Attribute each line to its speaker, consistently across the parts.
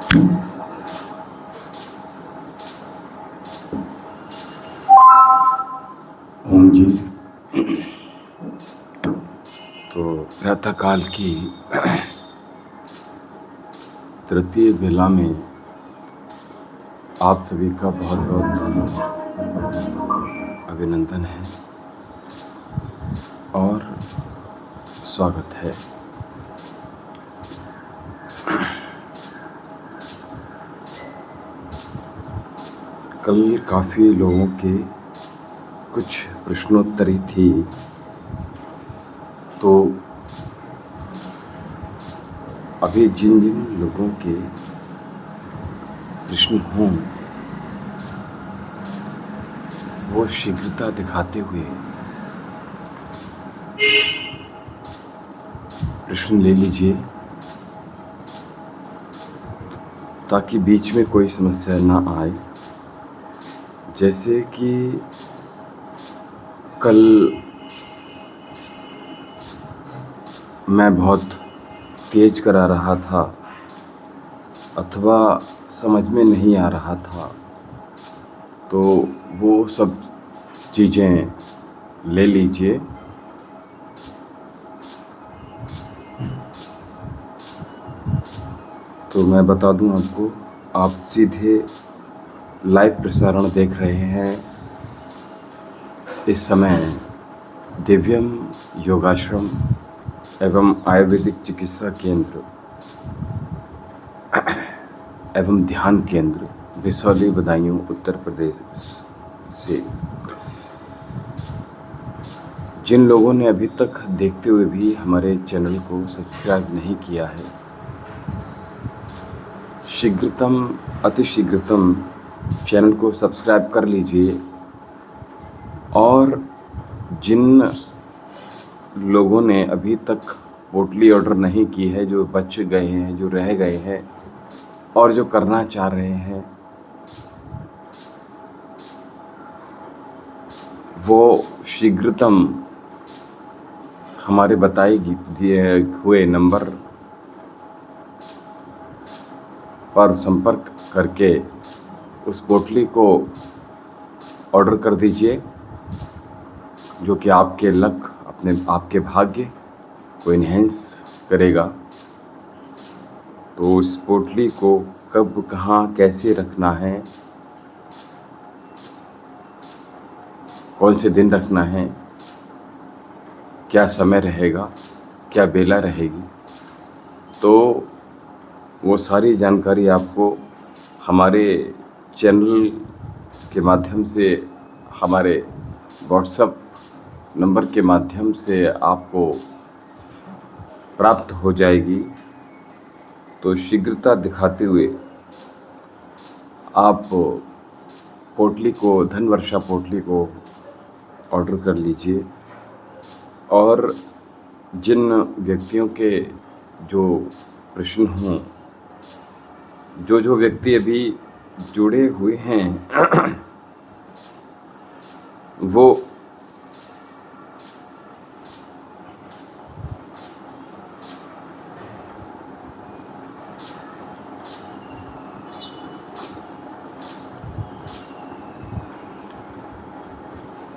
Speaker 1: ओम जी। तो प्रातःकाल की तृतीय बेला में आप सभी का बहुत बहुत अभिनंदन है और स्वागत है। कल काफ़ी लोगों के कुछ प्रश्नोत्तरी थी, तो अभी जिन जिन लोगों के प्रश्न हों वो शीघ्रता दिखाते हुए प्रश्न ले लीजिए, ताकि बीच में कोई समस्या ना आए। जैसे कि कल मैं बहुत तेज करा रहा था अथवा समझ में नहीं आ रहा था, तो वो सब चीज़ें ले लीजिए। तो मैं बता दूं आपको, आप सीधे लाइव प्रसारण देख रहे हैं। इस समय दिव्यम योगाश्रम एवं आयुर्वेदिक चिकित्सा केंद्र एवं ध्यान केंद्र बिसौली बदायूं उत्तर प्रदेश से जिन लोगों ने अभी तक देखते हुए भी हमारे चैनल को सब्सक्राइब नहीं किया है, शीघ्रतम अतिशीघ्रतम चैनल को सब्सक्राइब कर लीजिए। और जिन लोगों ने अभी तक पोटली ऑर्डर नहीं की है, जो बच गए हैं, जो रह गए हैं और जो करना चाह रहे हैं, वो शीघ्रतम हमारे बताए दिए हुए नंबर पर संपर्क करके उस पोटली को ऑर्डर कर दीजिए, जो कि आपके लक, आपके भाग्य को इन्हेंस करेगा। तो उस पोटली को कब, कहाँ, कैसे रखना है, कौन से दिन रखना है, क्या समय रहेगा, क्या बेला रहेगी, तो वो सारी जानकारी आपको हमारे चैनल के माध्यम से, हमारे व्हाट्सएप नंबर के माध्यम से आपको प्राप्त हो जाएगी। तो शीघ्रता दिखाते हुए आप पोटली को, धनवर्षा पोटली को ऑर्डर कर लीजिए। और जिन व्यक्तियों के जो प्रश्न हों, जो व्यक्ति अभी जुड़े हुए हैं वो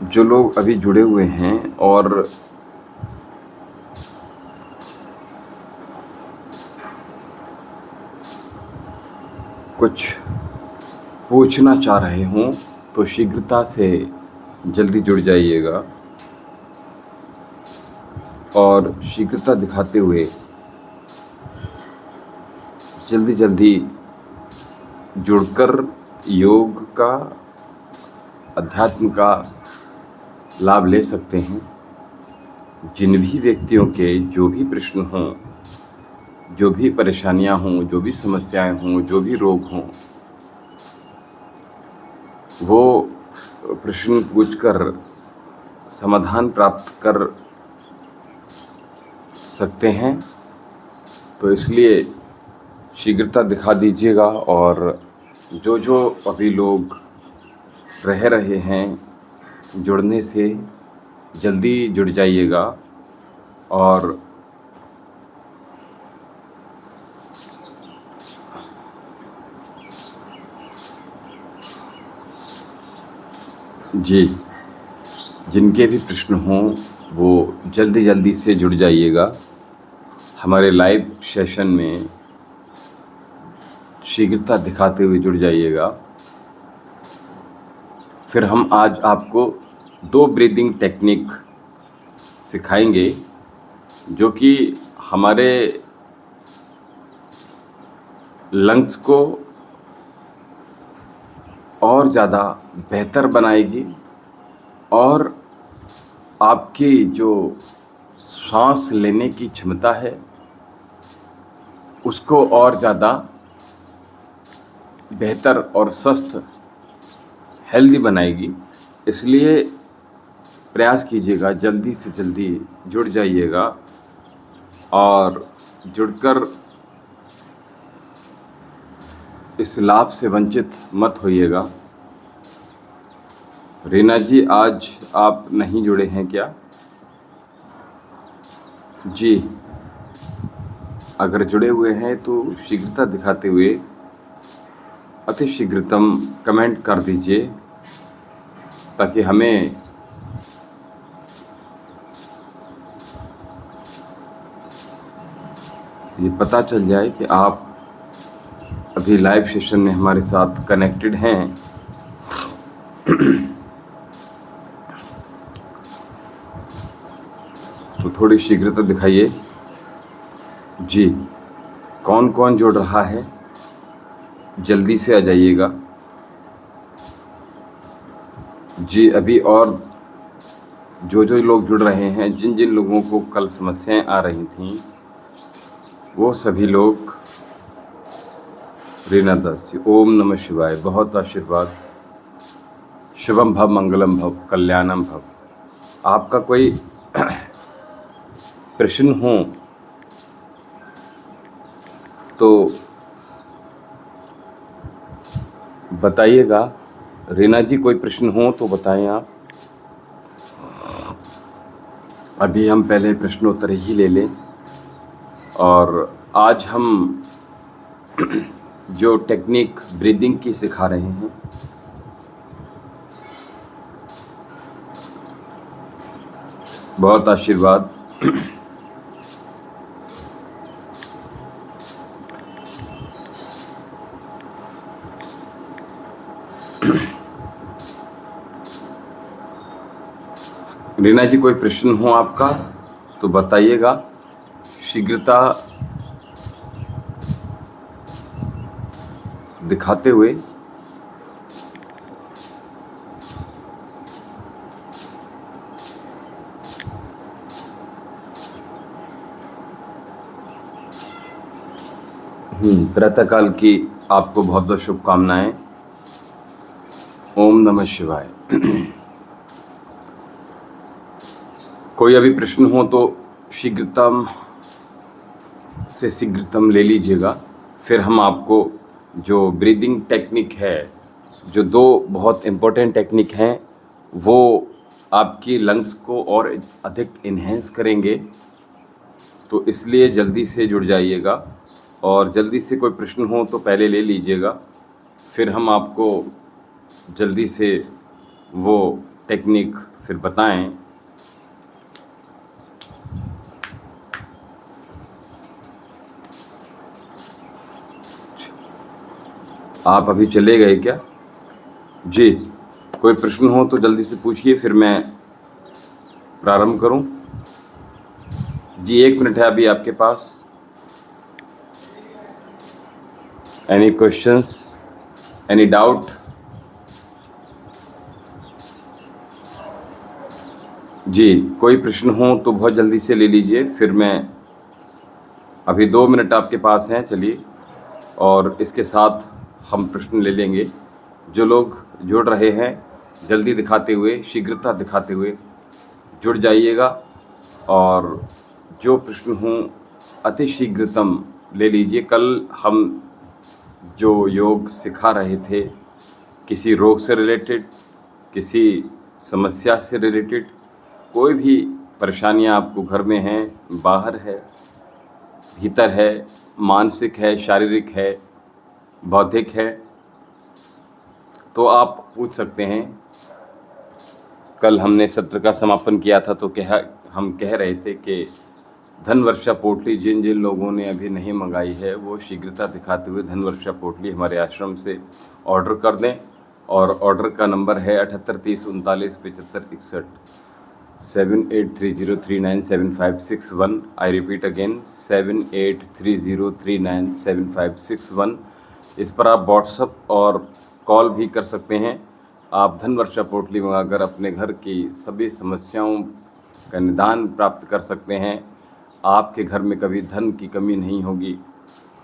Speaker 1: जो लोग अभी जुड़े हुए हैं और कुछ पूछना चाह रहे हों, तो शीघ्रता से जल्दी जुड़ जाइएगा और शीघ्रता दिखाते हुए जल्दी जुड़कर योग का, अध्यात्म का लाभ ले सकते हैं। जिन भी व्यक्तियों के जो भी प्रश्न हों, जो भी परेशानियां हों, जो भी समस्याएं हों, जो भी रोग हों, वो प्रश्न पूछकर समाधान प्राप्त कर सकते हैं। तो इसलिए शीघ्रता दिखा दीजिएगा। और जो अभी लोग रह रहे हैं, जुड़ने से जल्दी जुड़ जाइएगा। और जी, जिनके भी प्रश्न हों वो जल्दी से जुड़ जाइएगा हमारे लाइव सेशन में, शीघ्रता दिखाते हुए जुड़ जाइएगा। फिर हम आज आपको 2 ब्रीदिंग टेक्निक सिखाएंगे जो कि हमारे लंग्स को और ज़्यादा बेहतर बनाएगी और आपकी जो सांस लेने की क्षमता है उसको और ज़्यादा बेहतर और स्वस्थ हेल्दी बनाएगी। इसलिए प्रयास कीजिएगा, जल्दी से जल्दी जुड़ जाइएगा और जुड़कर इस लाभ से वंचित मत होइएगा। रीना जी, आज आप नहीं जुड़े हैं क्या? जी, अगर जुड़े हुए हैं तो शीघ्रता दिखाते हुए अति शीघ्रतम कमेंट कर दीजिए ताकि हमें ये पता चल जाए कि आप अभी लाइव सेशन में हमारे साथ कनेक्टेड हैं। तो थोड़ी शीघ्रता दिखाइए। जी, कौन कौन जुड़ रहा है जल्दी से आ जाइएगा। जी, अभी और जो लोग जुड़ रहे हैं, जिन लोगों को कल समस्याएं आ रही थीं वो सभी लोग। रीना दास जी, ओम नमः शिवाय, बहुत आशीर्वाद। शुभम भव, मंगलम भव, कल्याणम भव। आपका कोई प्रश्न हो तो बताइएगा। रीना जी, कोई प्रश्न हो तो बताएं आप। अभी हम पहले प्रश्नोत्तर ही ले लें और आज हम जो टेक्निक ब्रीदिंग की सिखा रहे हैं बहुत आशीर्वाद। रीना जी, कोई प्रश्न हो आपका तो बताइएगा शीघ्रता दिखाते हुए। प्रातःकाल की आपको बहुत बहुत शुभकामनाएं। ओम नमः शिवाय। कोई अभी प्रश्न हो तो शीघ्रतम से शीघ्रतम ले लीजिएगा। फिर हम आपको जो ब्रीदिंग टेक्निक है, जो 2 बहुत इम्पोर्टेंट टेक्निक हैं, वो आपकी लंग्स को और अधिक इन्हेंस करेंगे। तो इसलिए जल्दी से जुड़ जाइएगा और जल्दी से कोई प्रश्न हो तो पहले ले लीजिएगा। फिर हम आपको जल्दी से वो टेक्निक फिर बताएं। आप अभी चले गए क्या? जी, कोई प्रश्न हो तो जल्दी से पूछिए, फिर मैं प्रारंभ करूं। जी, 1 मिनट है अभी आपके पास। Any questions, any doubt? जी, कोई प्रश्न हो तो बहुत जल्दी से ले लीजिए, फिर मैं अभी 2 मिनट आपके पास हैं। चलिए, और इसके साथ हम प्रश्न ले लेंगे। जो लोग जुड़ रहे हैं जल्दी दिखाते हुए, शीघ्रता दिखाते हुए जुड़ जाइएगा और जो प्रश्न हों अति शीघ्रतम ले लीजिए। कल हम जो योग सिखा रहे थे, किसी रोग से रिलेटेड, किसी समस्या से रिलेटेड, कोई भी परेशानियां आपको घर में हैं, बाहर है, भीतर है, मानसिक है, शारीरिक है, बौद्धिक है, तो आप पूछ सकते हैं। कल हमने सत्र का समापन किया था, तो हम कह रहे थे कि धनवर्षा पोटली जिन जिन लोगों ने अभी नहीं मंगाई है वो शीघ्रता दिखाते हुए धनवर्षा पोटली हमारे आश्रम से ऑर्डर कर दें। और ऑर्डर का नंबर है 7830397561 7830397561। I repeat again 7830397561। इस पर आप व्हाट्सएप और कॉल भी कर सकते हैं। आप धनवर्षा पोटली मंगाकर अपने घर की सभी समस्याओं का निदान प्राप्त कर सकते हैं। आपके घर में कभी धन की कमी नहीं होगी,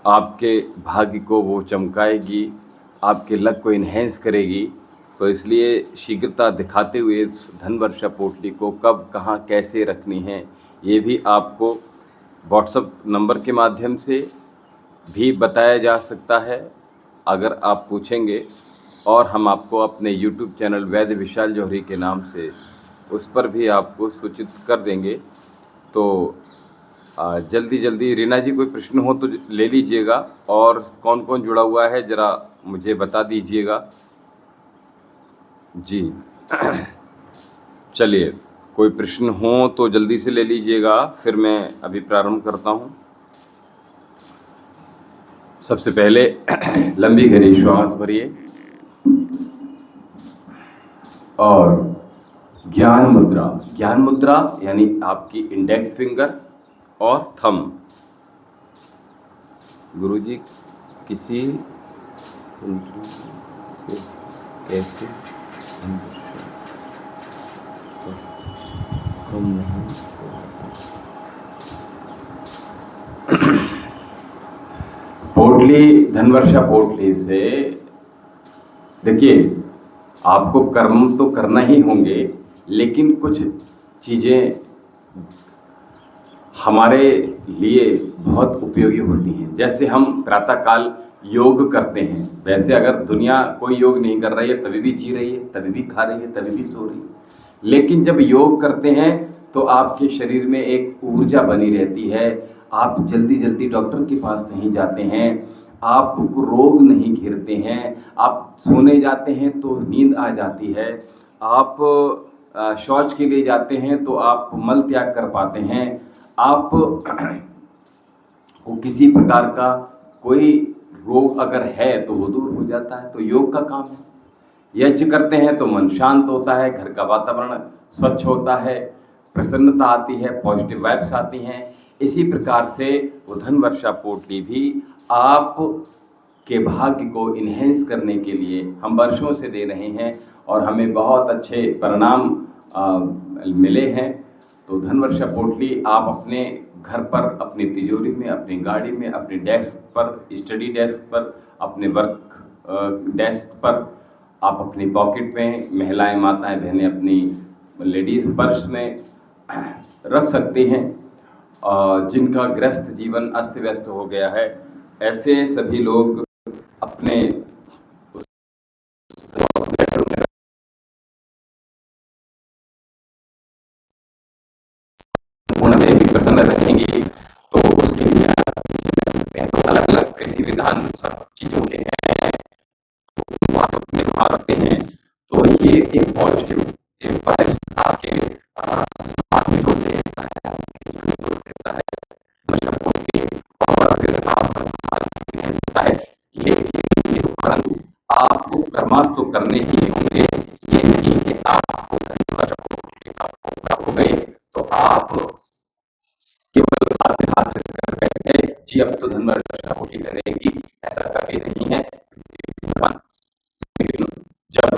Speaker 1: आपके भाग्य को वो चमकाएगी, आपके लक को इन्हेंस करेगी। तो इसलिए शीघ्रता दिखाते हुए धनवर्षा पोटली को कब कहाँ कैसे रखनी है ये भी आपको व्हाट्सएप नंबर के माध्यम से भी बताया जा सकता है अगर आप पूछेंगे। और हम आपको अपने यूट्यूब चैनल वैद्य विशाल जौहरी के नाम से उस पर भी आपको सूचित कर देंगे। तो जल्दी जल्दी रीना जी कोई प्रश्न हो तो ले लीजिएगा, और कौन कौन जुड़ा हुआ है ज़रा मुझे बता दीजिएगा जी। चलिए, कोई प्रश्न हो तो जल्दी से ले लीजिएगा, फिर मैं अभी प्रारंभ करता हूँ। सबसे पहले लंबी गहरी श्वास भरिए और ज्ञान मुद्रा यानी आपकी इंडेक्स फिंगर और थंब। गुरुजी किसी से कैसे हम नहीं पोटली धनवर्षा पोटली से देखिए, आपको कर्म तो करना ही होंगे, लेकिन कुछ चीज़ें हमारे लिए बहुत उपयोगी होती हैं। जैसे हम प्रातःकाल योग करते हैं, वैसे अगर दुनिया कोई योग नहीं कर रही है तभी भी जी रही है, तभी भी खा रही है, तभी भी सो रही है, लेकिन जब योग करते हैं तो आपके शरीर में एक ऊर्जा बनी रहती है। आप जल्दी जल्दी डॉक्टर के पास नहीं जाते हैं, आपको रोग नहीं घिरते हैं, आप सोने जाते हैं तो नींद आ जाती है, आप शौच के लिए जाते हैं तो आप मल त्याग कर पाते हैं, आप को किसी प्रकार का कोई रोग अगर है तो वो दूर हो जाता है। तो योग का काम है। यज्ञ करते हैं तो मन शांत होता है, घर का वातावरण स्वच्छ होता है, प्रसन्नता आती है, पॉजिटिव वाइब्स आती हैं। इसी प्रकार से वो धनवर्षा पोटली भी आप के भाग्य को इन्हेंस करने के लिए हम वर्षों से दे रहे हैं और हमें बहुत अच्छे परिणाम मिले हैं। तो धनवर्षा पोटली आप अपने घर पर, अपनी तिजोरी में, अपनी गाड़ी में, अपने डेस्क पर, स्टडी डेस्क पर, अपने वर्क डेस्क पर, आप अपनी पॉकेट में, महिलाएं, माताएं, बहनें अपनी लेडीज़ पर्स में रख सकते हैं। जिनका गृहस्थ जीवन अस्त व्यस्त हो गया है, ऐसे सभी लोग अपने पूर्णतः भी प्रसन्न रहेंगी। तो उसके लिए तो अलग अलग विधि विधान सब चीज़ों के हैं, तो आप अपने वहाँ रखते हैं। तो ये एक पॉजिटिव एक वाइब्स आपके साथ में जोड़ देता है, आपके जीवन में जोड़ देता है और फिर आप होता है। लेकिन परंतु आपको कर्मास तो करने ही होंगे, ये नहीं कि आपको प्राप्त हो गए तो आप केवल हाथ कर बैठे जी अब तो धनवर्षा पोटली करेगी, ऐसा कभी नहीं है। जब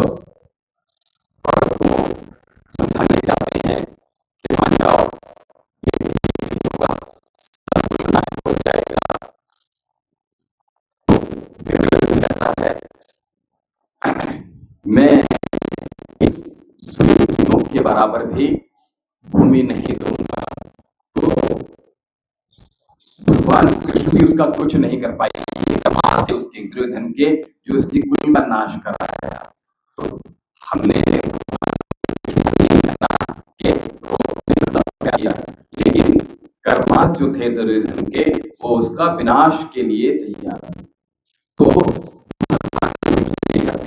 Speaker 1: समझाने जाते हैं कि मान जाओ ये नहीं होगा, सब नाश हो जाएगा, तो फिर कहता है मैं सूर्य की नोक के बराबर भी भूमि नहीं दूंगा। तो भगवान कृष्ण भी उसका कुछ नहीं कर पाएंगे, तमाम से उसके दुर्योधन के जो उसकी कुल का नाश कराया। तो हमने लेकिन कर्मास जो थे दुर्योधन के वो उसका विनाश के लिए तैयार। तो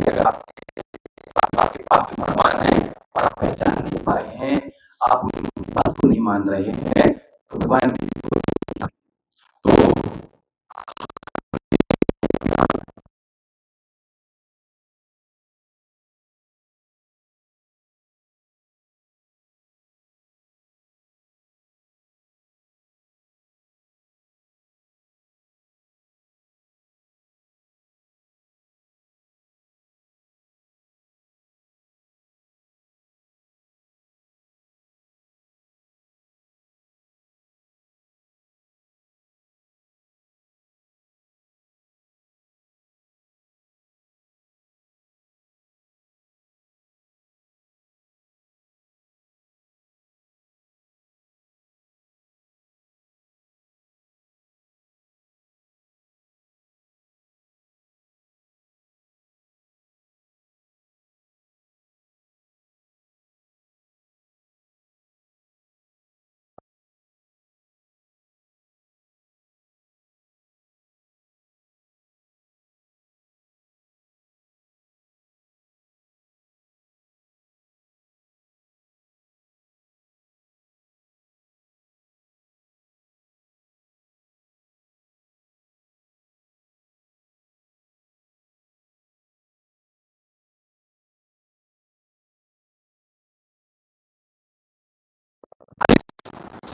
Speaker 1: अगर आपके पास भगवान है और आप पहचान दमयंती तो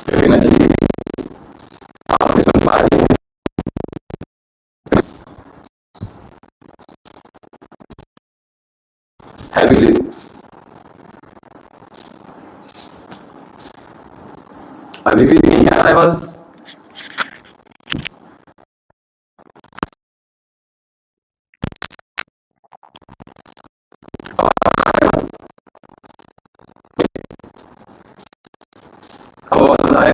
Speaker 1: रीना जी आप मुझे सुन पा रही हैं? हैवी अभी भी नहीं आ रहा है बस। अब आवाज आ रहा है?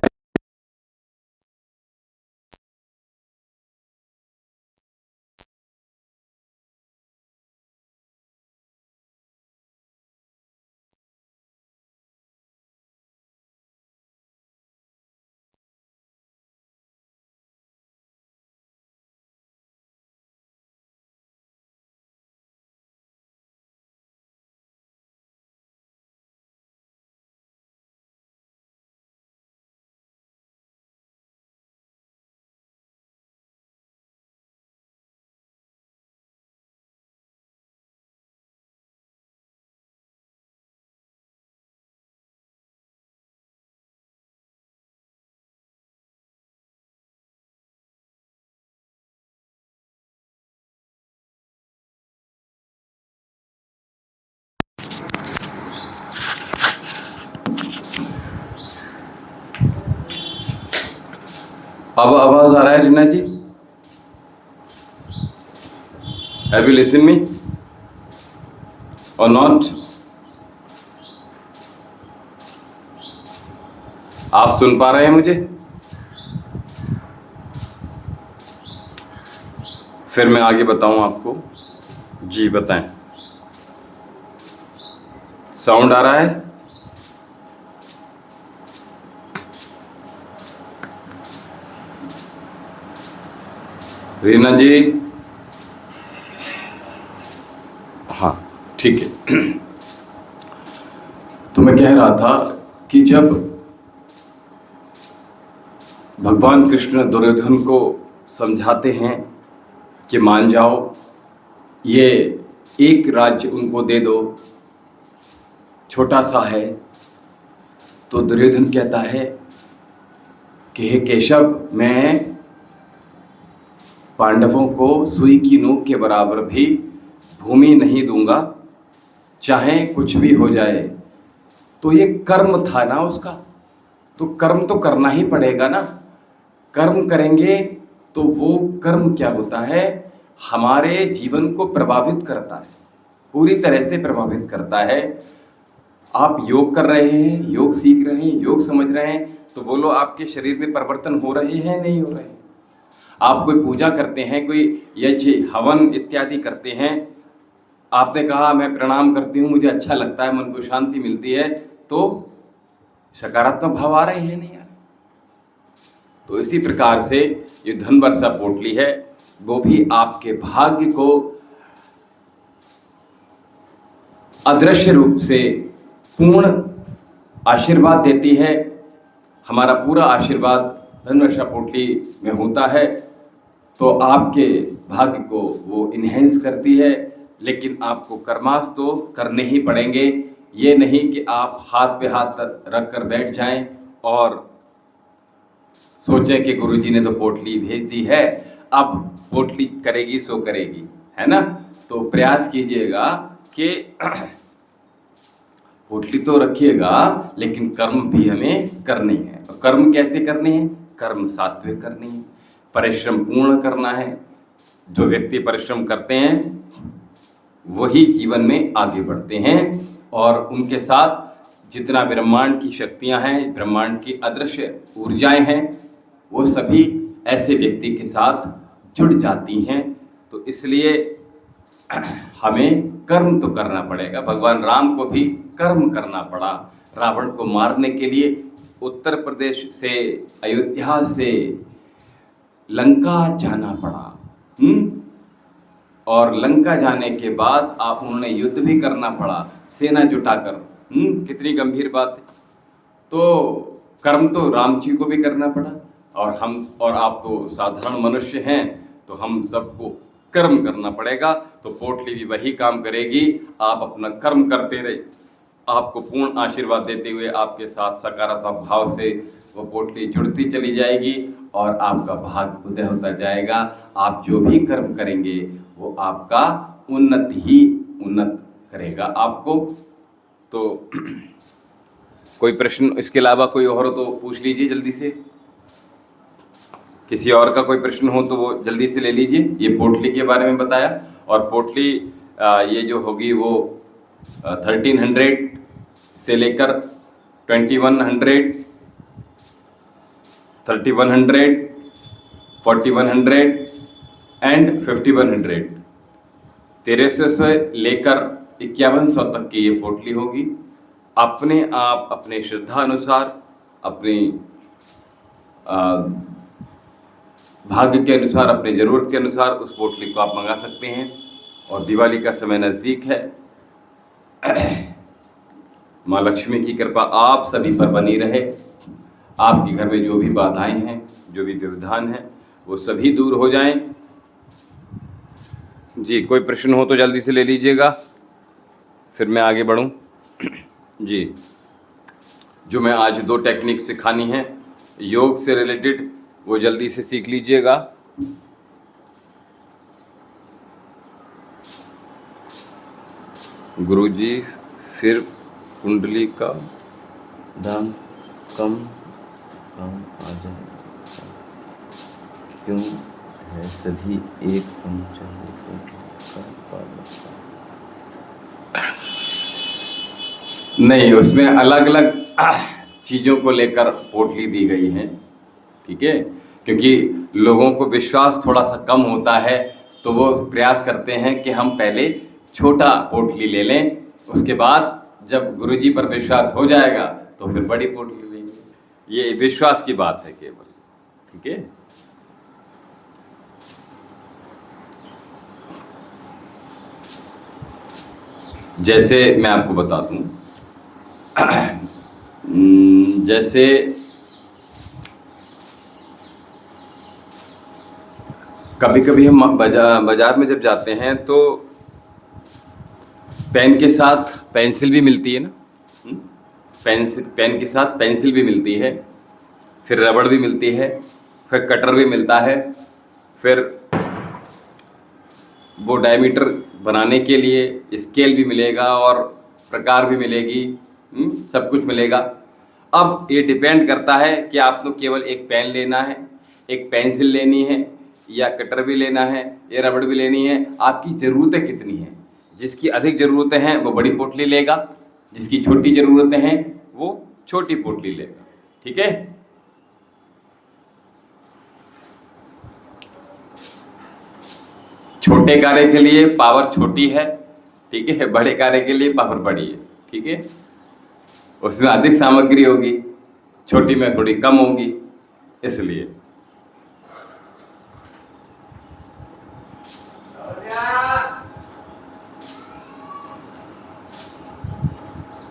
Speaker 1: अब आवाज आ रहा है रीना जी? हैव यू लिसन मी और नॉट? आप सुन पा रहे हैं मुझे? फिर मैं आगे बताऊं आपको। जी बताएं। साउंड आ रहा है? रीना जी हाँ ठीक है। तो मैं कह रहा था कि जब भगवान कृष्ण दुर्योधन को समझाते हैं कि मान जाओ, ये एक राज्य उनको दे दो, छोटा सा है, तो दुर्योधन कहता है कि हे केशव, मैं पांडवों को सुई की नोक के बराबर भी भूमि नहीं दूंगा, चाहे कुछ भी हो जाए। तो ये कर्म था ना उसका, तो कर्म तो करना ही पड़ेगा ना। कर्म करेंगे तो वो कर्म क्या होता है, हमारे जीवन को प्रभावित करता है, पूरी तरह से प्रभावित करता है। आप योग कर रहे हैं, योग सीख रहे हैं, योग समझ रहे हैं, तो बोलो आपके शरीर में परिवर्तन हो रहे हैं नहीं हो रहे हैं? आप कोई पूजा करते हैं, कोई यज्ञ हवन इत्यादि करते हैं, आपने कहा मैं प्रणाम करती हूँ, मुझे अच्छा लगता है, मन को शांति मिलती है, तो सकारात्मक भाव आ रहे हैं नहीं आ रहे? तो इसी प्रकार से ये धन वर्षा पोटली है, वो भी आपके भाग्य को अदृश्य रूप से पूर्ण आशीर्वाद देती है। हमारा पूरा आशीर्वाद धनुर्दशा पोटली में होता है तो आपके भाग्य को वो इन्हेंस करती है, लेकिन आपको कर्मास तो करने ही पड़ेंगे। ये नहीं कि आप हाथ पे हाथ रख कर बैठ जाएं और सोचें कि गुरुजी ने तो पोटली भेज दी है, अब पोटली करेगी सो करेगी, है ना। तो प्रयास कीजिएगा कि पोटली तो रखिएगा, लेकिन कर्म भी हमें करनी है। और कर्म कैसे करने हैं? कर्म सात्विक करनी है, परिश्रम पूर्ण करना है। जो व्यक्ति परिश्रम करते हैं वही जीवन में आगे बढ़ते हैं, और उनके साथ जितना ब्रह्मांड की शक्तियां हैं, ब्रह्मांड की अदृश्य ऊर्जाएं हैं, वो सभी ऐसे व्यक्ति के साथ जुड़ जाती हैं। तो इसलिए हमें कर्म तो करना पड़ेगा। भगवान राम को भी कर्म करना पड़ा। रावण को मारने के लिए उत्तर प्रदेश से, अयोध्या से लंका जाना पड़ा। और लंका जाने के बाद उन्होंने युद्ध भी करना पड़ा, सेना जुटाकर। कितनी गंभीर बात है। तो कर्म तो राम जी को भी करना पड़ा, और हम और आप तो साधारण मनुष्य हैं, तो हम सबको कर्म करना पड़ेगा। तो पोटली भी वही काम करेगी। आप अपना कर्म करते रहे, आपको पूर्ण आशीर्वाद देते हुए आपके साथ सकारात्मक भाव से वो पोटली जुड़ती चली जाएगी, और आपका भाग्य उदय होता जाएगा। आप जो भी कर्म करेंगे वो आपका उन्नत करेगा आपको। तो कोई प्रश्न इसके अलावा कोई और हो तो पूछ लीजिए जल्दी से। किसी और का कोई प्रश्न हो तो वो जल्दी से ले लीजिए। ये पोटली के बारे में बताया, और पोटली ये जो होगी वो 1300 से लेकर 2100, 3100, 4100 एंड 5100, 1300 से लेकर 5100 तक की ये पोटली होगी। अपने आप अपने श्रद्धा अनुसार, अपनी भाग्य के अनुसार, अपनी ज़रूरत के अनुसार उस पोटली को आप मंगा सकते हैं। और दिवाली का समय नज़दीक है। माँ लक्ष्मी की कृपा आप सभी पर बनी रहे। आपके घर में जो भी बाधाएं हैं, जो भी व्यवधान हैं, वो सभी दूर हो जाएं। जी, कोई प्रश्न हो तो जल्दी से ले लीजिएगा, फिर मैं आगे बढ़ूं। जी, जो मैं आज 2 टेक्निक सिखानी है योग से रिलेटेड, वो जल्दी से सीख लीजिएगा। गुरुजी, फिर कुंडली का दाम कम आ जाएगा, क्यों है सभी एक नहीं, उसमें अलग अलग चीज़ों को लेकर पोटली दी गई है, ठीक है। क्योंकि लोगों को विश्वास थोड़ा सा कम होता है, तो वो प्रयास करते हैं कि हम पहले छोटा पोटली ले लें, उसके बाद जब गुरुजी पर विश्वास हो जाएगा तो फिर बड़ी पोटली लेंगे। ये विश्वास की बात है केवल, ठीक है। जैसे मैं आपको बता दूं, जैसे कभी कभी हम बाजार में जब जाते हैं तो पेन के साथ पेंसिल भी मिलती है ना, पेन के साथ पेंसिल भी मिलती है, फिर रबड़ भी मिलती है, फिर कटर भी मिलता है, फिर वो डायमीटर बनाने के लिए स्केल भी मिलेगा और प्रकार भी मिलेगी, सब कुछ मिलेगा। अब ये डिपेंड करता है कि आपको केवल एक पेन लेना है, एक पेंसिल लेनी है, या कटर भी लेना है, या रबड़ भी लेनी है। आपकी ज़रूरतें कितनी हैं? जिसकी अधिक ज़रूरतें हैं वो बड़ी पोटली लेगा, जिसकी छोटी ज़रूरतें हैं वो छोटी पोटली लेगा, ठीक है। छोटे कार्य के लिए पावर छोटी है, ठीक है, बड़े कार्य के लिए पावर बड़ी है, ठीक है। उसमें अधिक सामग्री होगी, छोटी में थोड़ी कम होगी, इसलिए।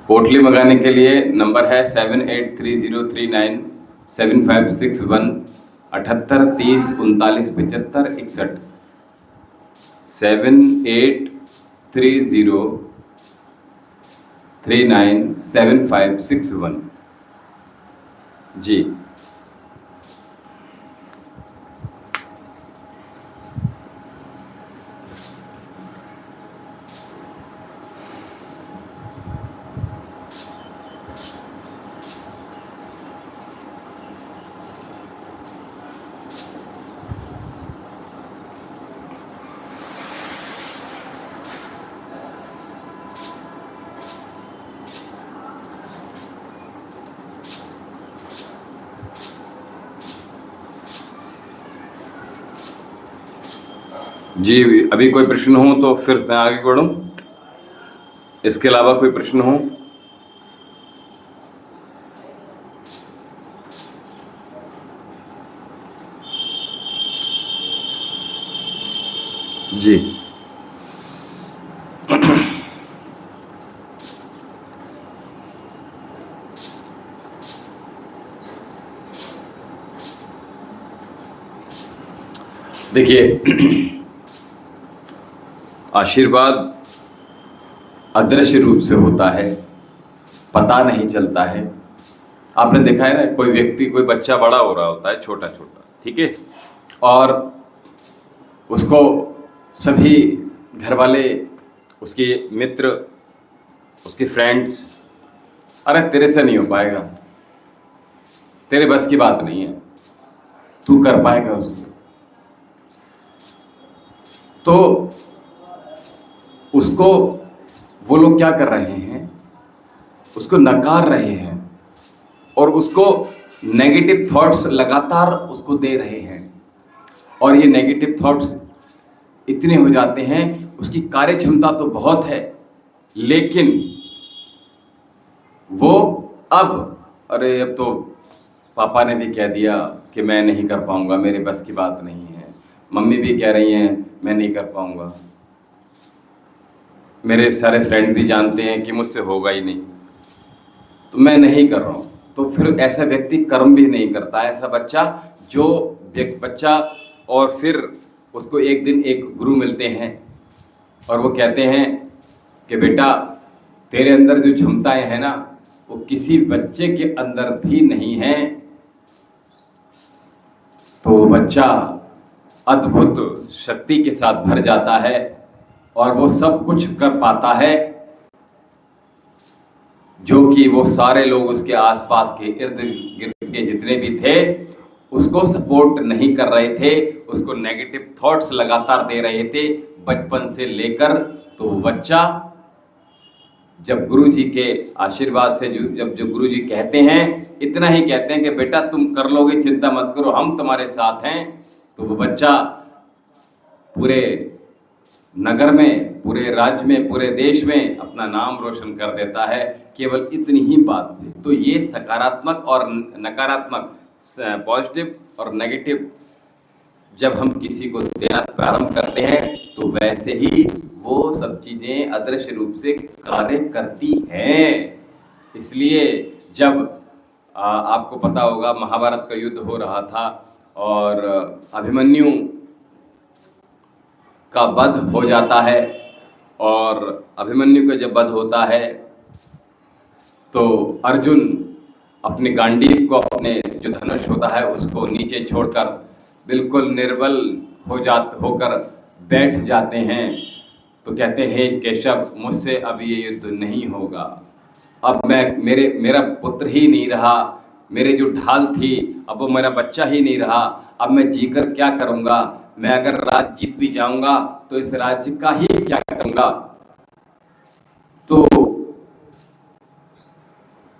Speaker 1: पोटली मंगाने के लिए नंबर है 7830397561 78 30 39 75 61 7830397561 जी। जी, अभी कोई प्रश्न हो तो फिर मैं आगे बढ़ूं, इसके अलावा कोई प्रश्न हो? जी। देखिए, आशीर्वाद अदृश्य रूप से होता है, पता नहीं चलता है। आपने देखा है ना, कोई व्यक्ति, कोई बच्चा बड़ा हो रहा होता है, छोटा छोटा, ठीक है, और उसको सभी घर वाले, उसके मित्र, उसके फ्रेंड्स, अरे तेरे से नहीं हो पाएगा, तेरे बस की बात नहीं है, तू कर पाएगा उसको। तो उसको वो लोग क्या कर रहे हैं, उसको नकार रहे हैं और उसको नेगेटिव थॉट्स लगातार उसको दे रहे हैं। और ये नेगेटिव थॉट्स इतने हो जाते हैं, उसकी कार्य क्षमता तो बहुत है, लेकिन वो अरे अब तो पापा ने भी कह दिया कि मैं नहीं कर पाऊंगा, मेरे बस की बात नहीं है, मम्मी भी कह रही हैं मैं नहीं कर पाऊंगा, मेरे सारे फ्रेंड भी जानते हैं कि मुझसे होगा ही नहीं, तो मैं नहीं कर रहा हूँ। तो फिर ऐसा व्यक्ति कर्म भी नहीं करता, ऐसा बच्चा। और फिर उसको एक दिन एक गुरु मिलते हैं और वो कहते हैं कि बेटा, तेरे अंदर जो क्षमताएं हैं ना, वो किसी बच्चे के अंदर भी नहीं है। तो वो बच्चा अद्भुत शक्ति के साथ भर जाता है और वो सब कुछ कर पाता है जो कि वो सारे लोग उसके आसपास के इर्द गिर्द के जितने भी थे उसको सपोर्ट नहीं कर रहे थे, उसको नेगेटिव थॉट्स लगातार दे रहे थे बचपन से लेकर। तो बच्चा जब गुरुजी के आशीर्वाद से जब गुरुजी कहते हैं, इतना ही कहते हैं कि बेटा तुम कर लोगे, चिंता मत करो, हम तुम्हारे साथ हैं, तो वो बच्चा पूरे नगर में, पूरे राज्य में, पूरे देश में अपना नाम रोशन कर देता है केवल इतनी ही बात से। तो ये सकारात्मक और नकारात्मक, पॉजिटिव और नेगेटिव जब हम किसी को देना प्रारंभ करते हैं तो वैसे ही वो सब चीज़ें अदृश्य रूप से कार्य करती हैं। इसलिए जब आपको पता होगा महाभारत का युद्ध हो रहा था और अभिमन्यु का वध हो जाता है, और अभिमन्यु का जब वध होता है तो अर्जुन अपने गांडीव को, अपने जो धनुष होता है उसको नीचे छोड़कर बिल्कुल निर्बल होकर बैठ जाते हैं। तो कहते हैं केशव, मुझसे अब ये युद्ध नहीं होगा, अब मेरा पुत्र ही नहीं रहा, मेरे जो ढाल थी अब वो मेरा बच्चा ही नहीं रहा, अब मैं जीकर क्या करूँगा, मैं अगर राज्य जीत भी जाऊंगा तो इस राज्य का ही क्या करूंगा। तो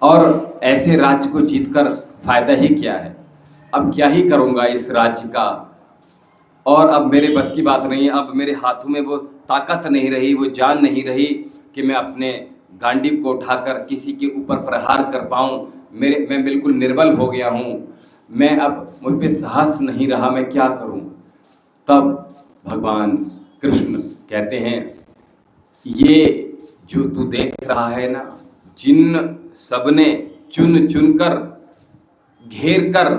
Speaker 1: और ऐसे राज्य को जीतकर फायदा ही क्या है, अब क्या ही करूंगा इस राज्य का, और अब मेरे बस की बात नहीं है, अब मेरे हाथों में वो ताकत नहीं रही, वो जान नहीं रही कि मैं अपने गांडीव को उठाकर किसी के ऊपर प्रहार कर पाऊं। मैं बिल्कुल निर्बल हो गया हूं, मैं अब मुझ पे साहस नहीं रहा, मैं क्या करूं। तब भगवान कृष्ण कहते हैं, ये जो तू देख रहा है ना, जिन सबने चुन चुन कर घेर कर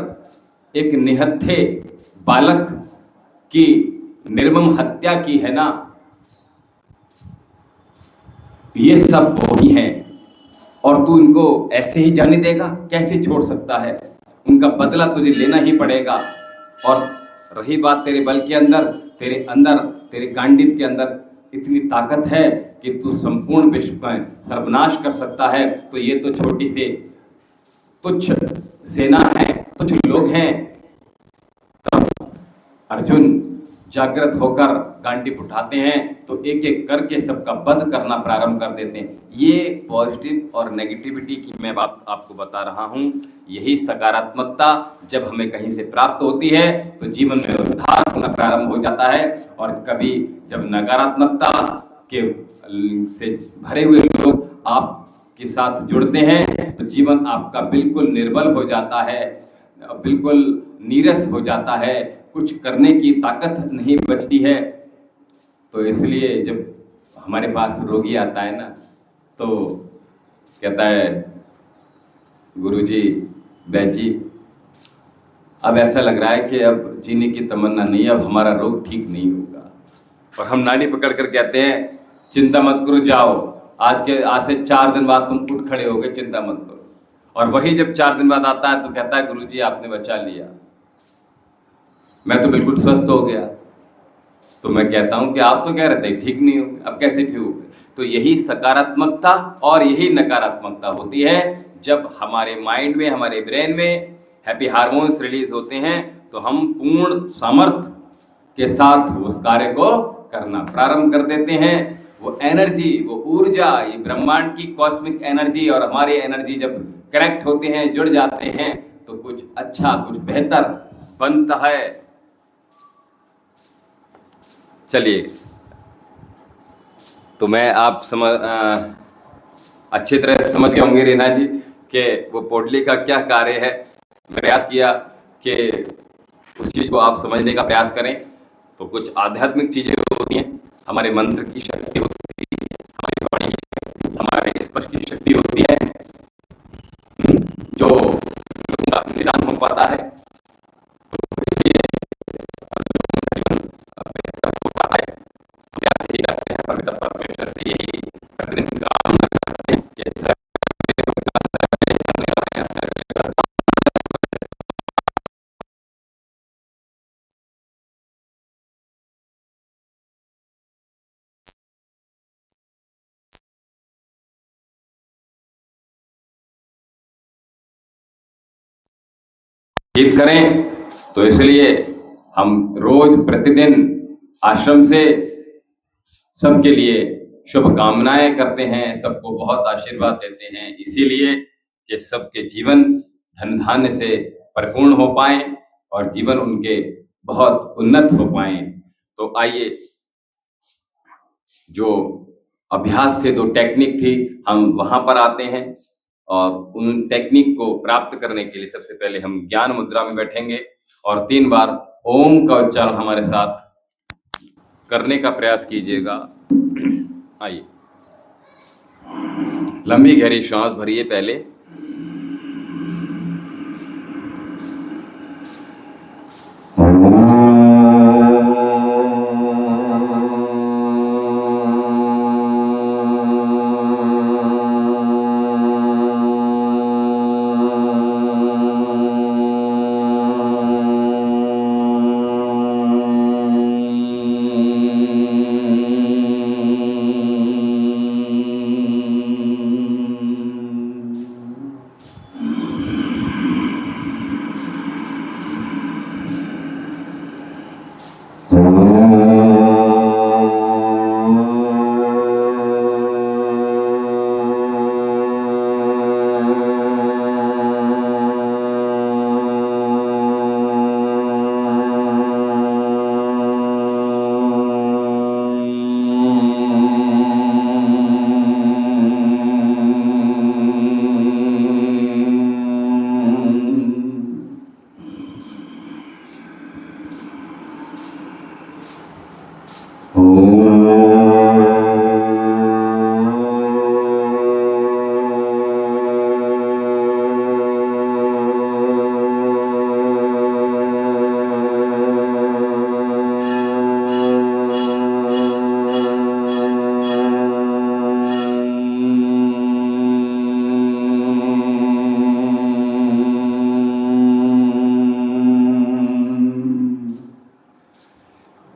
Speaker 1: एक निहत्थे बालक की निर्मम हत्या की है ना, ये सब वही हैं और तू इनको ऐसे ही जाने देगा? कैसे छोड़ सकता है? उनका बदला तुझे लेना ही पड़ेगा। और रही बात तेरे बल के अंदर, तेरे गांडीव के अंदर इतनी ताकत है कि तू संपूर्ण विश्व का सर्वनाश कर सकता है, तो ये तो छोटी सी तुच्छ सेना है, तुच्छ लोग हैं। तब अर्जुन जागृत होकर गांडीव उठाते हैं तो एक एक करके सबका वध करना प्रारंभ कर देते हैं। ये पॉजिटिव और नेगेटिविटी की मैं बात आपको बता रहा हूँ। यही सकारात्मकता जब हमें कहीं से प्राप्त होती है तो जीवन में उद्धार होना प्रारंभ हो जाता है। और कभी जब नकारात्मकता के से भरे हुए लोग आपके साथ जुड़ते हैं तो जीवन आपका बिल्कुल निर्बल हो जाता है, बिल्कुल नीरस हो जाता है, कुछ करने की ताकत नहीं बचती है। तो इसलिए जब हमारे पास रोगी आता है ना तो कहता है, गुरुजी, बैजी, अब ऐसा लग रहा है कि अब जीने की तमन्ना नहीं, अब हमारा रोग ठीक नहीं होगा। और हम नाड़ी पकड़ कर कहते हैं, चिंता मत करो, जाओ, आज से 4 दिन बाद तुम उठ खड़े हो गए, चिंता मत करो। और वही जब 4 दिन बाद आता है तो कहता है, गुरुजी आपने बचा लिया, मैं तो बिल्कुल स्वस्थ हो गया। तो मैं कहता हूं कि आप तो कह रहे थे ठीक नहीं हो, अब कैसे ठीक हो गए? तो यही सकारात्मकता और यही नकारात्मकता होती है। जब हमारे माइंड में, हमारे ब्रेन में हैप्पी हार्मोन्स रिलीज होते हैं तो हम पूर्ण सामर्थ्य के साथ उस कार्य को करना प्रारंभ कर देते हैं। वो एनर्जी, वो ऊर्जा, ये ब्रह्मांड की कॉस्मिक एनर्जी और हमारी एनर्जी जब कनेक्ट होते हैं, जुड़ जाते हैं, तो कुछ अच्छा, कुछ बेहतर बनता है। चलिए, तो मैं आप अच्छी तरह समझ गए होंगे रीना जी कि वो पोटली का क्या कार्य है। मैं प्रयास किया कि उस चीज़ को आप समझने का प्रयास करें। तो कुछ आध्यात्मिक चीज़ें होती हैं, हमारे मंत्र की शक्ति होती है, हमारी वाणी की शक्ति, हमारे स्पर्श की शक्ति होती है, जो लोगों का निदान हो पाता है। तो इसलिए जीवन बेहतर हो पाता है। प्रयास यही करते हैं, पवित्र परमेश्वर से यही प्रतिदिन कामना करते हैं कि गीत करें। तो इसलिए हम रोज प्रतिदिन आश्रम से सबके लिए शुभकामनाएं करते हैं, सबको बहुत आशीर्वाद देते हैं, इसीलिए कि सबके जीवन धन धान्य से परिपूर्ण हो पाए और जीवन उनके बहुत उन्नत हो पाए। तो आइए, जो अभ्यास थे, 2 टेक्निक थी, हम वहां पर आते हैं। और उन टेक्निक को प्राप्त करने के लिए सबसे पहले हम ज्ञान मुद्रा में बैठेंगे और 3 बार ओम का उच्चारण हमारे साथ करने का प्रयास कीजिएगा। आइए, लंबी गहरी श्वास भरिए पहले,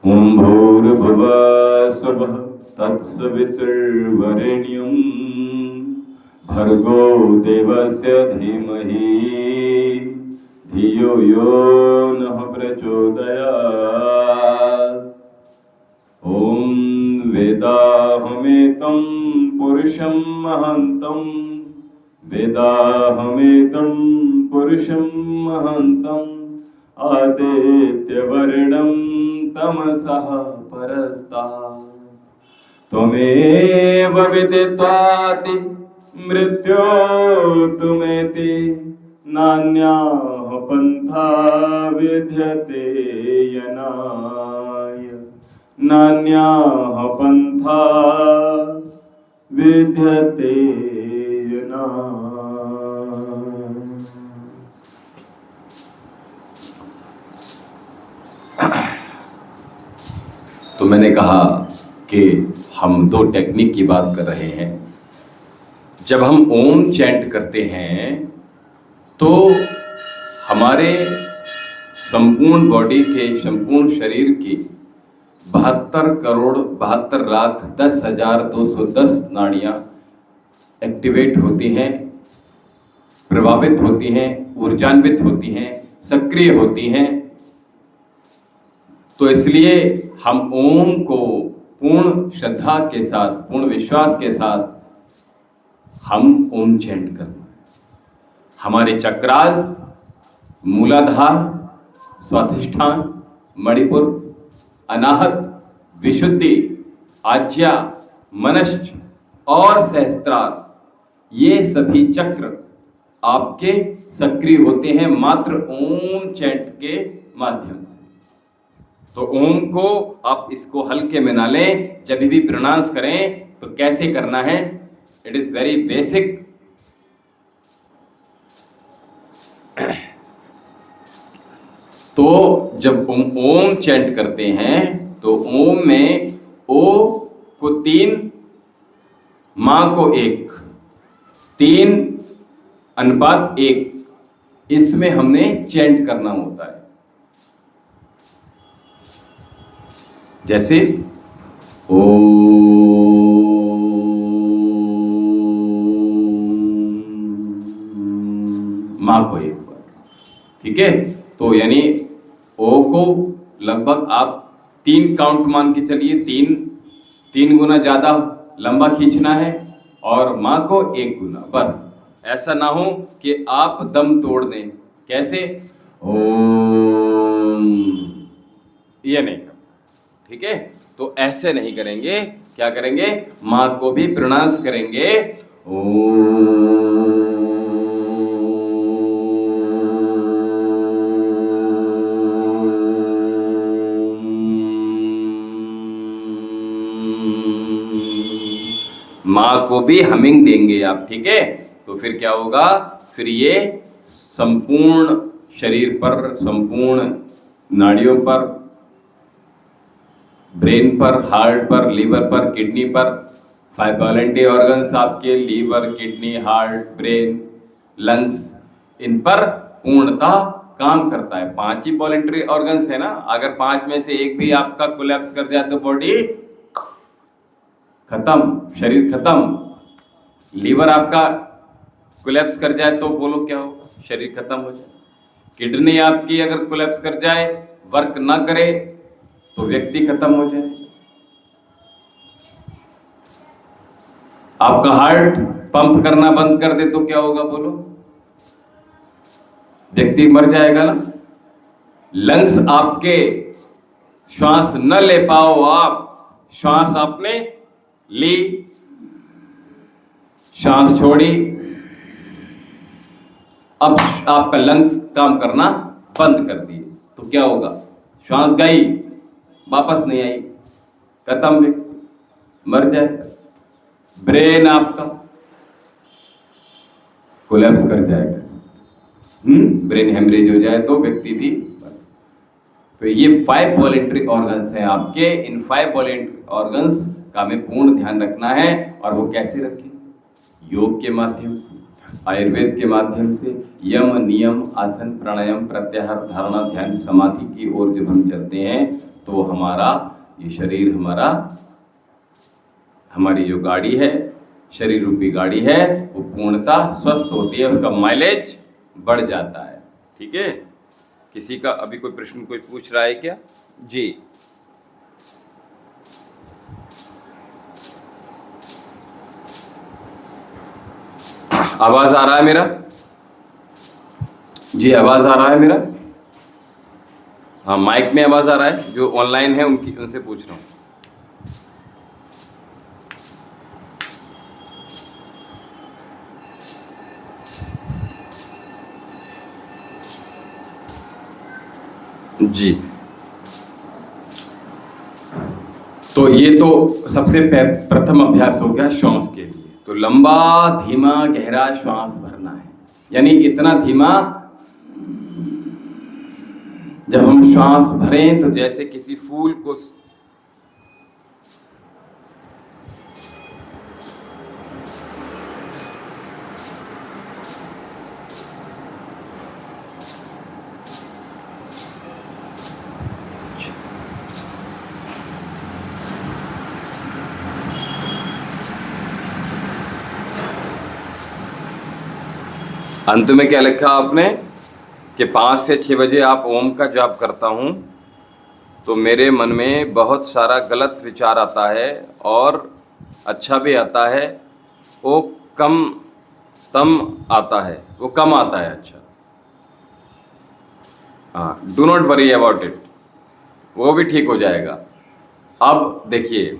Speaker 1: ॐ भूर्भुवः स्वः तत्सवितुर्वरेण्यं भर्गो देवस्य धीमहि धियो यो नः प्रचोदयात्। ॐ वेदाहमेतं पुरुषं महान्तं वेदाहमेतं पुरुषं महान्तम् आदित्यवर्णं तमसः परस्तात् त्वमेव विदित्वाति मृत्योर्तुमेति नान्यः पन्था विद्यते यनाय नान्यः पन्था विद्यते यनाय। तो मैंने कहा कि हम दो टेक्निक की बात कर रहे हैं। जब हम ओम चैंट करते हैं तो हमारे संपूर्ण बॉडी के संपूर्ण शरीर की 72,72,10,210 नाड़ियाँ एक्टिवेट होती हैं, प्रभावित होती हैं, ऊर्जान्वित होती हैं, सक्रिय होती हैं। तो इसलिए हम ओम को पूर्ण श्रद्धा के साथ, पूर्ण विश्वास के साथ हम ओम चैंट करना है। हमारे चक्रास, मूलाधार, स्वाधिष्ठान, मणिपुर, अनाहत, विशुद्धि, आज्ञा, मनश्च और सहस्त्रार, ये सभी चक्र आपके सक्रिय होते हैं मात्र ओम चैंट के माध्यम से। तो ओम को आप इसको हल्के में ना लें। जब भी प्रोनाउंस करें तो कैसे करना है, इट इज वेरी बेसिक। तो जब ओम चैंट करते हैं तो ओम में ओ को 3, मां को 1, 3:1 इसमें हमने चैंट करना होता है। जैसे मां को 1 बार, ठीक है। तो यानी ओ को लगभग आप 3 काउंट मान के चलिए, 3 गुना ज्यादा लंबा खींचना है और मां को 1 गुना। बस ऐसा ना हो कि आप दम तोड़ दें। कैसे? ओम, ये नहीं करना, ठीक है। तो ऐसे नहीं करेंगे। क्या करेंगे? मां को भी प्रोनाउंस करेंगे ओम। माँ को भी हमिंग देंगे आप, ठीक है। तो फिर क्या होगा? फिर ये संपूर्ण शरीर पर, संपूर्ण नाड़ियों पर, ब्रेन पर, हार्ट पर, लीवर पर, किडनी पर, 5 वॉलेंटरी ऑर्गन्स आपके liver, kidney, heart, brain, lungs, इन पर पूर्णतः काम करता है। 5 ही वॉलेंटरी ऑर्गन्स है ना। अगर 5 में से एक भी आपका कोलैप्स कर जाए तो बॉडी खत्म, शरीर खत्म। लीवर आपका कोलैप्स कर जाए तो बोलो क्या होगा? शरीर खत्म हो जाए। किडनी आपकी अगर कोलैप्स कर जाए, वर्क ना करे तो व्यक्ति खत्म हो जाए। आपका हार्ट पंप करना बंद कर दे तो क्या होगा? बोलो, व्यक्ति मर जाएगा ना। लंग्स आपके श्वास न ले पाओ, आप श्वास आपने ली, श्वास छोड़ी, अब आपका लंग्स काम करना बंद कर दिए तो क्या होगा? श्वास गई, वापस नहीं आई, खत्म, व्यक्ति मर जाएगा। ब्रेन आपका कोलैप्स कर जाएगा, ब्रेन हेमरेज हो जाए तो व्यक्ति भी। तो ये 5 वॉलेंटरी ऑर्गन्स हैं आपके। इन 5 वॉलेंटरी ऑर्गन्स का हमें पूर्ण ध्यान रखना है। और वो कैसे रखें? योग के माध्यम से, आयुर्वेद के माध्यम से, यम, नियम, आसन, प्राणायाम, प्रत्याहार, धारणा, ध्यान, समाधि की ओर जब हम चलते हैं तो हमारा ये शरीर हमारी जो गाड़ी है, शरीर रूपी गाड़ी है, वो पूर्णतः स्वस्थ होती है, उसका माइलेज बढ़ जाता है। ठीक है, किसी का अभी कोई प्रश्न कोई पूछ रहा है क्या? जी, आवाज आ रहा है मेरा? जी, आवाज आ रहा है मेरा? हाँ, माइक में आवाज आ रहा है? जो ऑनलाइन है उनसे पूछ रहा हूँ। जी, तो ये तो सबसे प्रथम अभ्यास हो गया श्वास के लिए। तो लंबा धीमा गहरा श्वास भरना है, यानी इतना धीमा जब हम श्वास भरें तो जैसे किसी फूल को अंत में क्या लिखा आपने कि 5 से 6 बजे आप ओम का जाप करता हूँ तो मेरे मन में बहुत सारा गलत विचार आता है और अच्छा भी आता है, वो कम आता है। अच्छा, हाँ, do not worry about it, वो भी ठीक हो जाएगा। अब देखिए,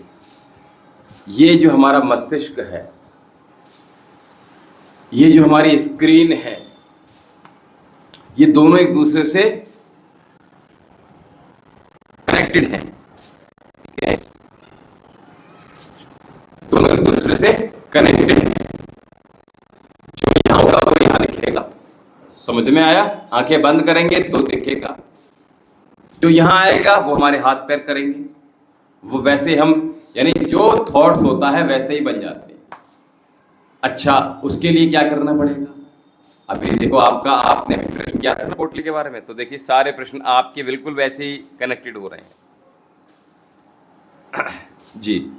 Speaker 1: ये जो हमारा मस्तिष्क है, ये जो हमारी स्क्रीन है, ये दोनों एक दूसरे से कनेक्टेड हैं। ठीक है, दोनों एक दूसरे से कनेक्टेड हैं। जो यहां होगा वो यहां दिखेगा। समझ में आया? आंखें बंद करेंगे तो दिखेगा। जो यहां आएगा वो हमारे हाथ पैर करेंगे, वो वैसे हम, यानी जो थॉट्स होता है वैसे ही बन जाते हैं। अच्छा, उसके लिए क्या करना पड़ेगा? अभी देखो, आपने प्रश्न किया था ना पोटली के बारे में, तो देखिए सारे प्रश्न आपके बिल्कुल वैसे ही कनेक्टेड हो रहे हैं। जी,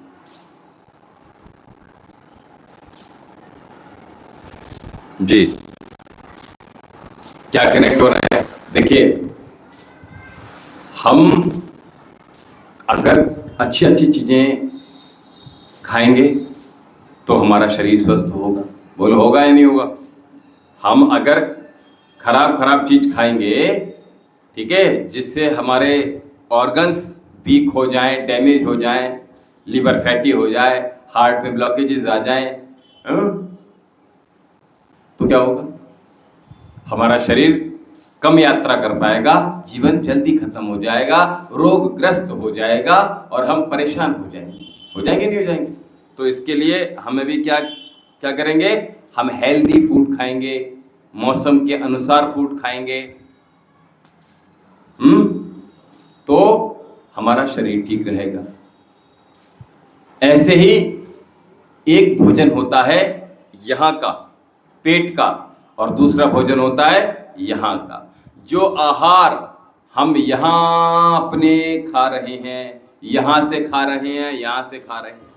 Speaker 1: जी, क्या कनेक्ट हो रहा है? देखिए, हम अगर अच्छी अच्छी चीजें खाएंगे तो हमारा शरीर स्वस्थ होगा। बोलो, होगा या नहीं होगा? हम अगर खराब चीज खाएंगे, ठीक है, जिससे हमारे ऑर्गन्स वीक हो जाएं, डैमेज हो जाएं, लिवर फैटी हो जाए, हार्ट में ब्लॉकेजेस आ जाएं, तो क्या होगा? हमारा शरीर कम यात्रा कर पाएगा, जीवन जल्दी खत्म हो जाएगा, रोगग्रस्त हो जाएगा और हम परेशान हो जाएंगे नहीं हो जाएंगे? तो इसके लिए हमें भी क्या करेंगे? हम हेल्दी फूड खाएंगे, मौसम के अनुसार फूड खाएंगे, तो हमारा शरीर ठीक रहेगा। ऐसे ही एक भोजन होता है यहाँ का, पेट का, और दूसरा भोजन होता है यहाँ का। जो आहार हम यहाँ अपने खा रहे हैं, यहाँ से खा रहे हैं, यहाँ से खा रहे हैं,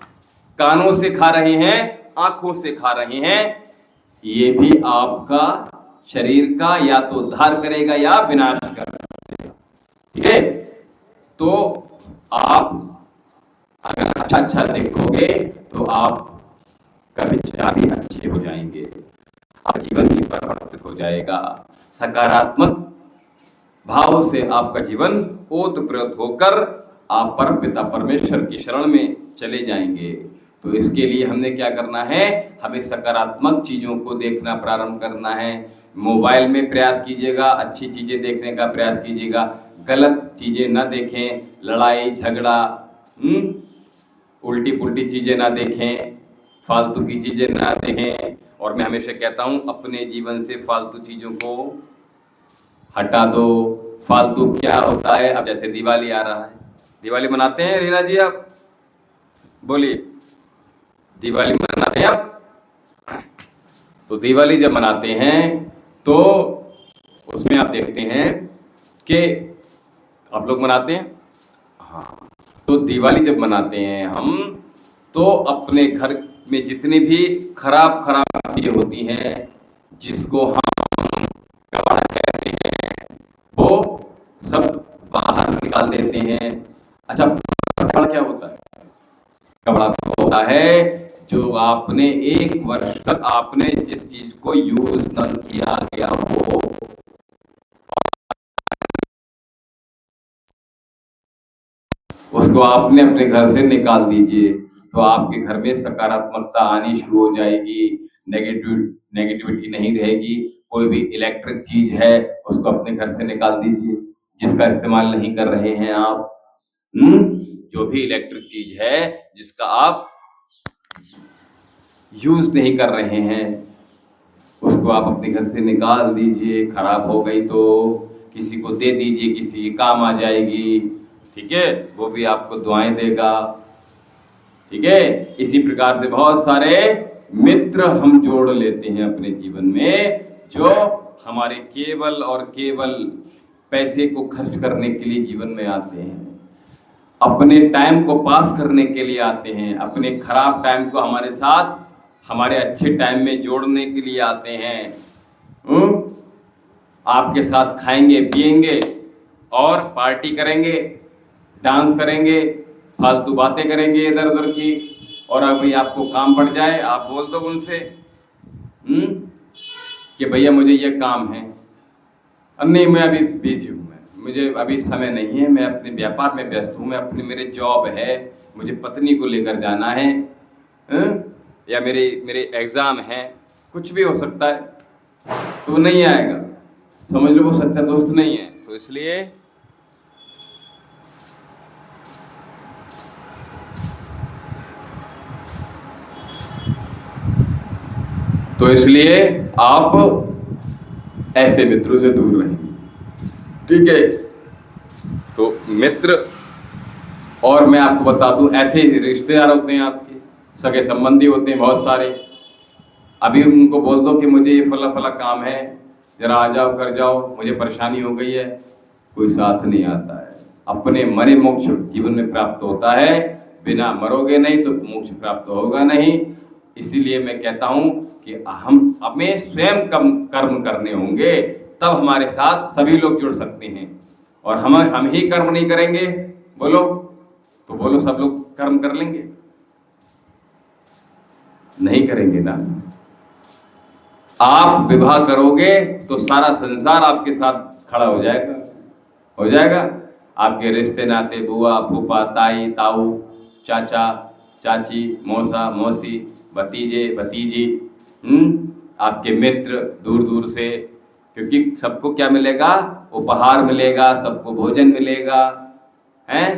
Speaker 1: कानों से खा रहे हैं, आंखों से खा रहे हैं, ये भी आपका शरीर का या तो उद्धार करेगा या विनाश करेगा। ठीक है, तो आप अगर अच्छा देखोगे तो आप का विचार भी अच्छे हो जाएंगे, आप जीवन भी परिवर्तित हो जाएगा। सकारात्मक भाव से आपका जीवन ओतप्रोत होकर आप परमपिता परमेश्वर की शरण में चले जाएंगे। तो इसके लिए हमने क्या करना है? हमें सकारात्मक चीज़ों को देखना प्रारंभ करना है। मोबाइल में प्रयास कीजिएगा, अच्छी चीज़ें देखने का प्रयास कीजिएगा, गलत चीज़ें ना देखें, लड़ाई झगड़ा, उल्टी पुल्टी चीज़ें ना देखें, फालतू की चीज़ें ना देखें। और मैं हमेशा कहता हूँ, अपने जीवन से फालतू चीज़ों को हटा दो। फालतू क्या होता है? अब जैसे दिवाली आ रहा है, दिवाली मनाते हैं रीना जी? आप बोलिए, दिवाली मनाते हैं आप? तो दिवाली जब मनाते हैं तो उसमें आप देखते हैं कि आप लोग मनाते हैं, हाँ, तो दिवाली जब मनाते हैं हम, तो अपने घर में जितनी भी खराब खराब चीजें होती हैं, जिसको हम कबाड़ा कहते हैं, वो सब बाहर निकाल देते हैं। अच्छा, कबाड़ा क्या होता है? कबाड़ा तो होता है जो आपने 1 वर्ष तक आपने जिस चीज को यूज न किया गया हो, उसको आपने अपने घर से निकाल दीजिए, तो आपके घर में सकारात्मकता आनी शुरू हो जाएगी, नेगेटिविटी नहीं रहेगी। कोई भी इलेक्ट्रिक चीज है उसको अपने घर से निकाल दीजिए, जिसका इस्तेमाल नहीं कर रहे हैं आप। जो भी इलेक्ट्रिक चीज है जिसका आप यूज नहीं कर रहे हैं, उसको आप अपने घर से निकाल दीजिए। खराब हो गई तो किसी को दे दीजिए, किसी के काम आ जाएगी, ठीक है, वो भी आपको दुआएं देगा, ठीक है। इसी प्रकार से बहुत सारे मित्र हम जोड़ लेते हैं अपने जीवन में, जो हमारे केवल और केवल पैसे को खर्च करने के लिए जीवन में आते हैं, अपने टाइम को पास करने के लिए आते हैं, अपने खराब टाइम को हमारे साथ हमारे अच्छे टाइम में जोड़ने के लिए आते हैं। आपके साथ खाएंगे पिएंगे और पार्टी करेंगे, डांस करेंगे, फालतू बातें करेंगे इधर उधर की, और अभी आपको काम पड़ जाए, आप बोल दो उनसे कि भैया मुझे ये काम है, नहीं मैं अभी बिजी हूँ, मुझे अभी समय नहीं है, मैं अपने व्यापार में व्यस्त हूँ, मैं अपने मेरे जॉब है, मुझे पत्नी को लेकर जाना है, या मेरे एग्ज़ाम है, कुछ भी हो सकता है, तो नहीं आएगा। समझ लो वो सच्चा दोस्त नहीं है। तो इसलिए आप ऐसे मित्रों से दूर रहें, ठीक है। तो मित्र, और मैं आपको बता दूं, ऐसे रिश्तेदार होते हैं, आपके सगे संबंधी होते हैं बहुत सारे। अभी उनको बोल दो कि मुझे ये फला फला काम है, जरा आ जाओ, कर जाओ, मुझे परेशानी हो गई है, कोई साथ नहीं आता है। अपने मरे मोक्ष जीवन में प्राप्त होता है, बिना मरोगे नहीं तो मोक्ष प्राप्त होगा नहीं। इसीलिए मैं कहता हूँ कि हमें स्वयं कर्म करने होंगे, तब हमारे साथ सभी लोग जुड़ सकते हैं। और हम ही कर्म नहीं करेंगे, बोलो तो बोलो सब लोग कर्म कर लेंगे? नहीं करेंगे ना। आप विवाह करोगे तो सारा संसार आपके साथ खड़ा हो जाएगा। आपके रिश्ते नाते, बुआ फूफा ताई ताऊ चाचा चाची मौसा मौसी भतीजे भतीजी, आपके मित्र दूर दूर से, क्योंकि सबको क्या मिलेगा? उपहार मिलेगा, सबको भोजन मिलेगा, हैं,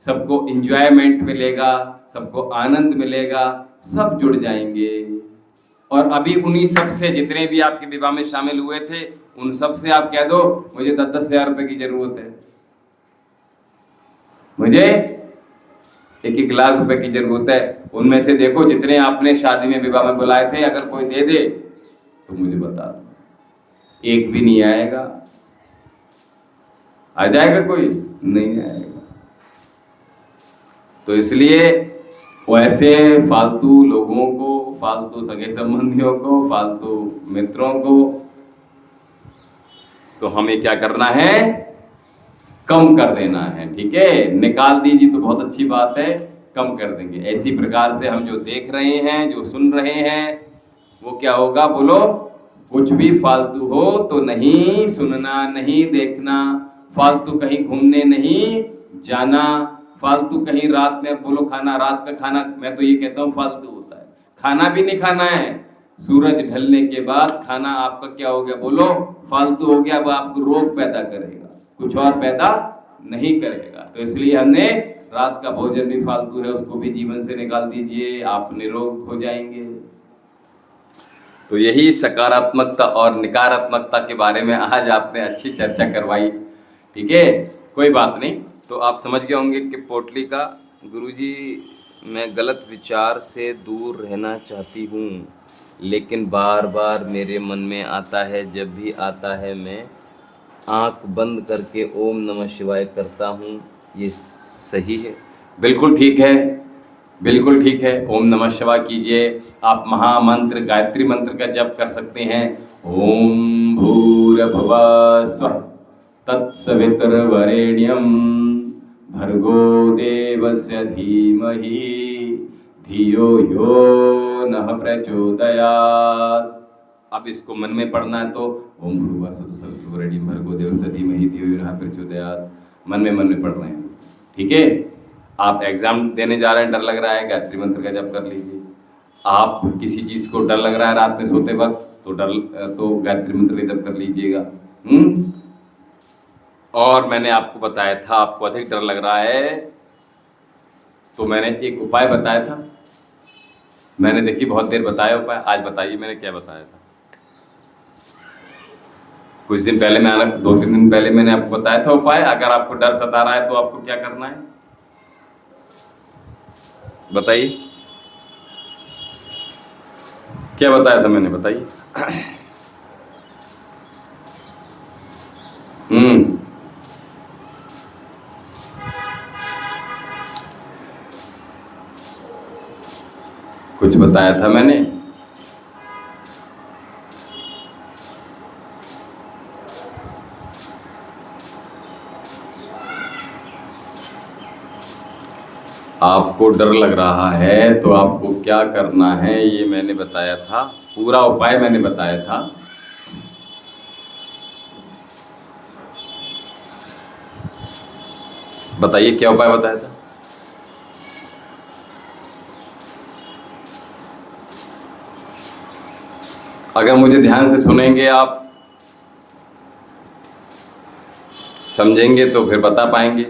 Speaker 1: सबको इंजॉयमेंट मिलेगा, सबको आनंद मिलेगा, सब जुड़ जाएंगे। और अभी उन्हीं सब से, जितने भी आपके विवाह में शामिल हुए थे, उन सब से आप कह दो मुझे 10-10 हज़ार रुपए की जरूरत है, मुझे 1-1 लाख रुपए की जरूरत है। उनमें से देखो जितने आपने शादी में विवाह में बुलाए थे, अगर कोई दे दे तो मुझे बता दो, एक भी नहीं आएगा। आ जाएगा कोई? नहीं आएगा। तो इसलिए वैसे फालतू लोगों को, फालतू सगे संबंधियों को, फालतू मित्रों को तो हमें क्या करना है? कम कर देना है, ठीक है। निकाल दीजिए तो बहुत अच्छी बात है, कम कर देंगे। ऐसी प्रकार से हम जो देख रहे हैं, जो सुन रहे हैं, वो क्या होगा? बोलो, कुछ भी फालतू हो तो नहीं सुनना, नहीं देखना, फालतू कहीं घूमने नहीं जाना, फालतू कहीं रात में, बोलो खाना, रात का खाना मैं तो ये कहता हूँ फालतू होता है। खाना भी नहीं खाना है, सूरज ढलने के बाद खाना आपका क्या हो गया? बोलो, फालतू हो गया। अब आपको रोग पैदा करेगा, कुछ और पैदा नहीं करेगा। तो इसलिए हमने रात का भोजन भी फालतू है, उसको भी जीवन से निकाल दीजिए, आप निरोग हो जाएंगे। तो यही सकारात्मकता और नकारात्मकता के बारे में आज आपने अच्छी चर्चा करवाई, ठीक है। कोई बात नहीं, तो आप समझ गए होंगे कि पोटली का, गुरुजी मैं गलत विचार से दूर रहना चाहती हूँ, लेकिन बार बार मेरे मन में आता है, जब भी आता है मैं आँख बंद करके ओम नमः शिवाय करता हूँ। ये सही है, बिल्कुल ठीक है, बिल्कुल ठीक है। ओम नमः शिवाय कीजिए। आप महामंत्र गायत्री मंत्र का जप कर सकते हैं। ओम भूर्भुवः स्वः तत्सवितुर्वरेण्यं भर्गो देवस्य धीमहि धियो यो नः प्रचोदयात्। अब इसको मन में पढ़ना है तो ओम भूर्भुवः स्वः तत्सवितुर्वरेण्यं भर्गो देवस्य धीमहि धियो यो नः प्रचोदयात् मन में पढ़ रहे हैं, ठीक है। आप एग्जाम देने जा रहे हैं, डर लग रहा है, गायत्री मंत्र का जप कर लीजिए। आप किसी चीज़ को डर लग रहा है रात में सोते वक्त, तो गायत्री मंत्र का जप कर लीजिएगा। और मैंने आपको बताया था, आपको अधिक डर लग रहा है तो मैंने एक उपाय बताया था। मैंने देखिए बहुत देर बताया उपाय, आज बताइए मैंने क्या बताया था। कुछ दिन पहले मैंने 2-3 दिन पहले मैंने आपको बताया था उपाय। अगर आपको डर सता रहा है तो आपको क्या करना है बताइए, क्या बताया था मैंने, बताइए। कुछ बताया था मैंने। आपको डर लग रहा है तो आपको क्या करना है ये मैंने बताया था, पूरा उपाय मैंने बताया था। बताइए क्या उपाय बताया था। अगर मुझे ध्यान से सुनेंगे आप, समझेंगे तो फिर बता पाएंगे।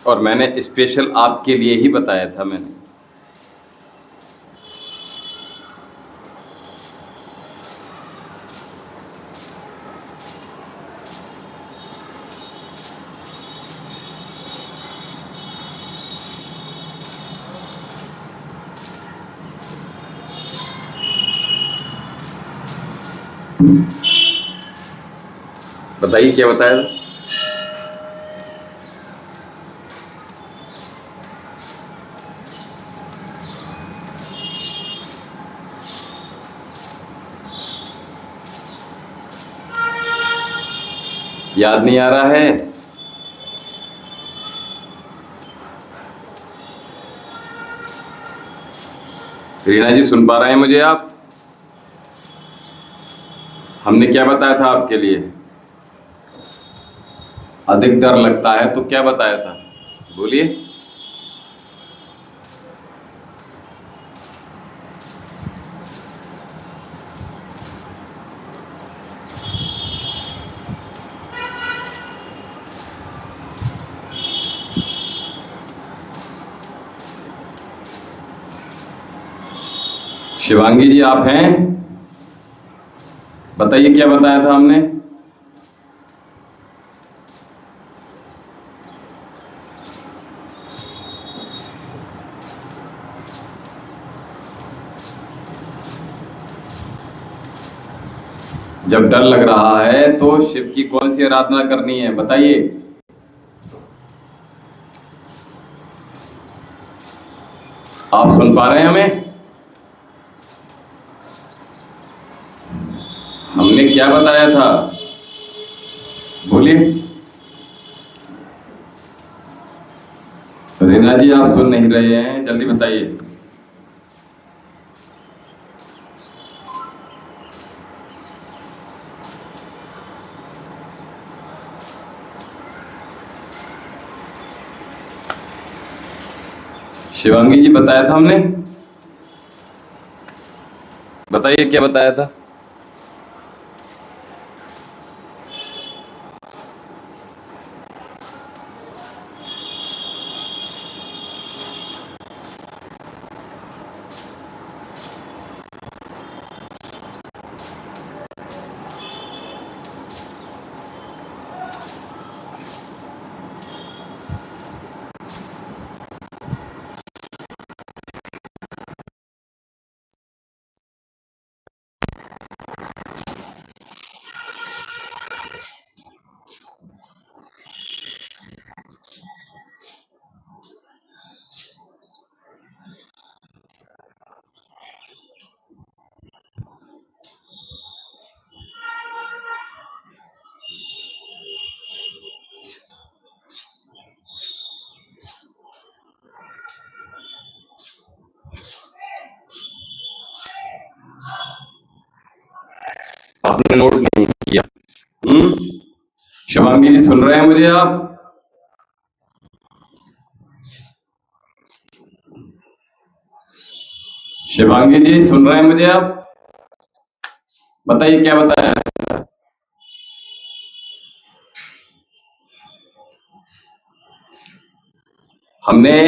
Speaker 1: और मैंने स्पेशल आपके लिए ही बताया था मैंने। बताइए क्या बताया था। याद नहीं आ रहा है? रीना जी सुन पा रहे हैं मुझे आप? हमने क्या बताया था आपके लिए? अधिक डर लगता है तो क्या बताया था, बोलिए। शिवांगी जी आप हैं? बताइए क्या बताया था हमने। जब डर लग रहा है तो शिव की कौन सी आराधना करनी है बताइए। आप सुन पा रहे हैं हमें? हमने क्या बताया था, बोलिए। रीना जी आप सुन नहीं रहे हैं, जल्दी बताइए। शिवांगी जी बताया था हमने, बताइए क्या बताया था। आपने नोट नहीं किया। शिवांगी जी सुन रहे हैं मुझे आप? शिवांगी जी सुन रहे हैं मुझे आप? बताइए क्या बताया। हमने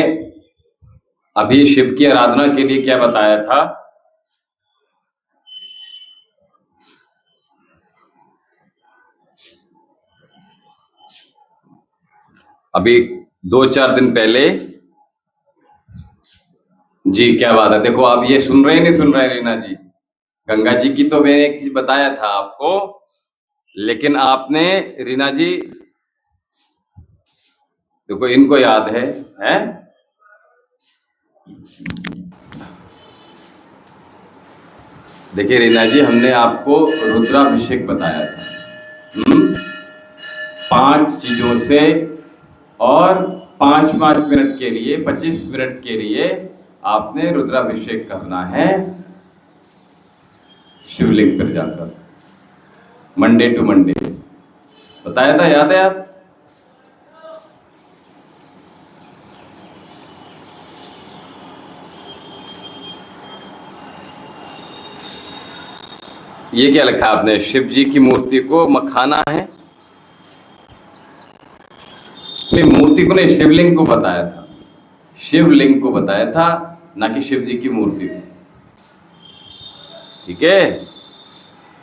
Speaker 1: अभी शिव की आराधना के लिए क्या बताया था? अभी 2-4 दिन पहले। जी क्या बात है। देखो आप ये सुन रहे हैं नहीं सुन रहे हैं रीना जी? गंगा जी की तो मैंने एक चीज बताया था आपको, लेकिन आपने रीना जी देखो इनको याद है, हैं? देखिए रीना जी हमने आपको रुद्राभिषेक बताया था। 5 चीजों से और 5-5 मिनट के लिए 25 मिनट के लिए आपने रुद्राभिषेक करना है शिवलिंग पर जाकर, मंडे टू मंडे बताया था, याद है आप? ये क्या लिखा आपने? शिव जी की मूर्ति को मखाना है? नहीं, मूर्ति को नहीं, शिवलिंग को बताया था। शिवलिंग को बताया था, ना कि शिव जी की मूर्ति को। ठीक है,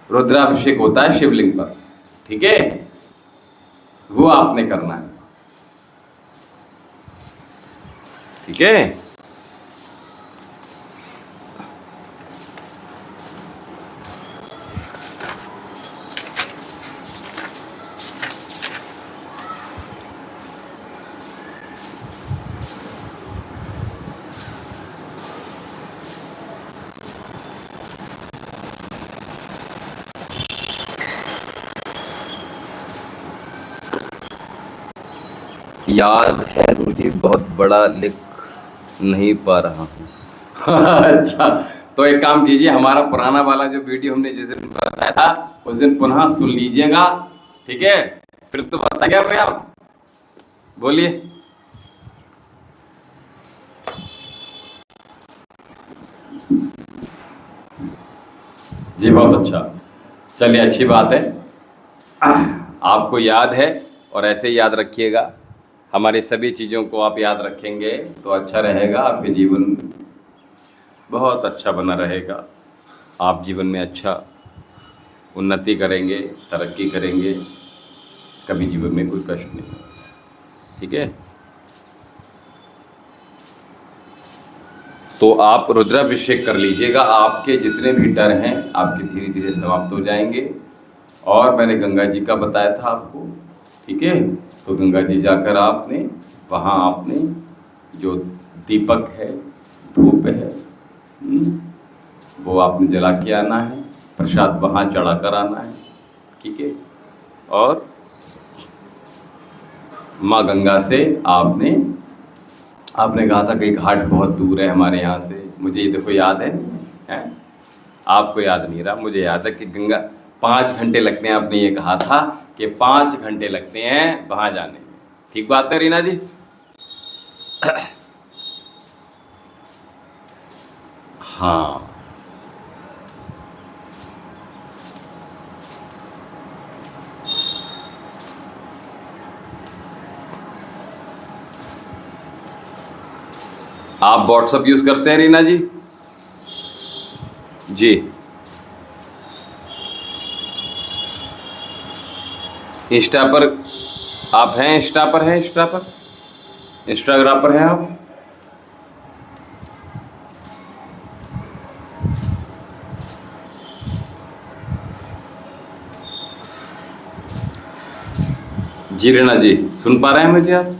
Speaker 1: रुद्राभिषेक होता है शिवलिंग पर। ठीक है, वो आपने करना है। ठीक है, याद है मुझे, बहुत बड़ा लिख नहीं पा रहा हूँ। अच्छा, तो एक काम कीजिए, हमारा पुराना वाला जो वीडियो हमने जिस दिन बताया था उस दिन पुनः सुन लीजिएगा। ठीक है, फिर तो बता क्या भाई आप बोलिए। जी बहुत अच्छा, चलिए अच्छी बात है। आपको याद है और ऐसे ही याद रखिएगा। हमारी सभी चीज़ों को आप याद रखेंगे तो अच्छा रहेगा, आपके जीवन बहुत अच्छा बना रहेगा। आप जीवन में अच्छा उन्नति करेंगे, तरक्की करेंगे, कभी जीवन में कोई कष्ट नहीं। ठीक है, तो आप रुद्राभिषेक कर लीजिएगा, आपके जितने भी डर हैं आपके धीरे धीरे समाप्त हो जाएंगे। और मैंने गंगा जी का बताया था आपको। ठीक है, तो गंगा जी जाकर आपने वहाँ आपने जो दीपक है, धूप है, वो आपने जला के आना है, प्रसाद वहाँ चढ़ा कर आना है। ठीक है, और माँ गंगा से आपने कहा था कि घाट बहुत दूर है हमारे यहाँ से। मुझे ये देखो याद है, नहीं है? आपको याद नहीं रहा, मुझे याद है कि गंगा 5 घंटे लगते हैं। आपने ये कहा था कि 5 घंटे लगते हैं वहाँ जाने में। ठीक बात है रीना जी? हाँ, आप व्हाट्सअप यूज़ करते हैं रीना जी? जी, इंस्टा पर आप हैं? इंस्टा पर हैं? इंस्टाग्राम पर हैं आप? जी रीना जी सुन पा रहे हैं मुझे आप?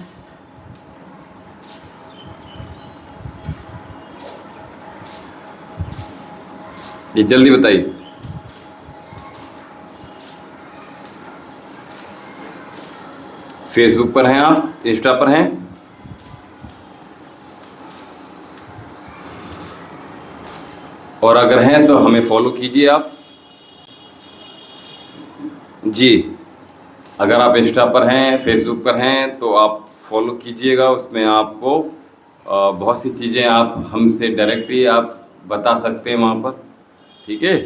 Speaker 1: जी जल्दी बताइए। फेसबुक पर हैं आप? इंस्टा पर हैं? और अगर हैं तो हमें फॉलो कीजिए आप। जी, अगर आप इंस्टा पर हैं, फेसबुक पर हैं तो आप फॉलो कीजिएगा। उसमें आपको बहुत सी चीज़ें आप हमसे डायरेक्टली आप बता सकते हैं वहाँ पर, ठीक है?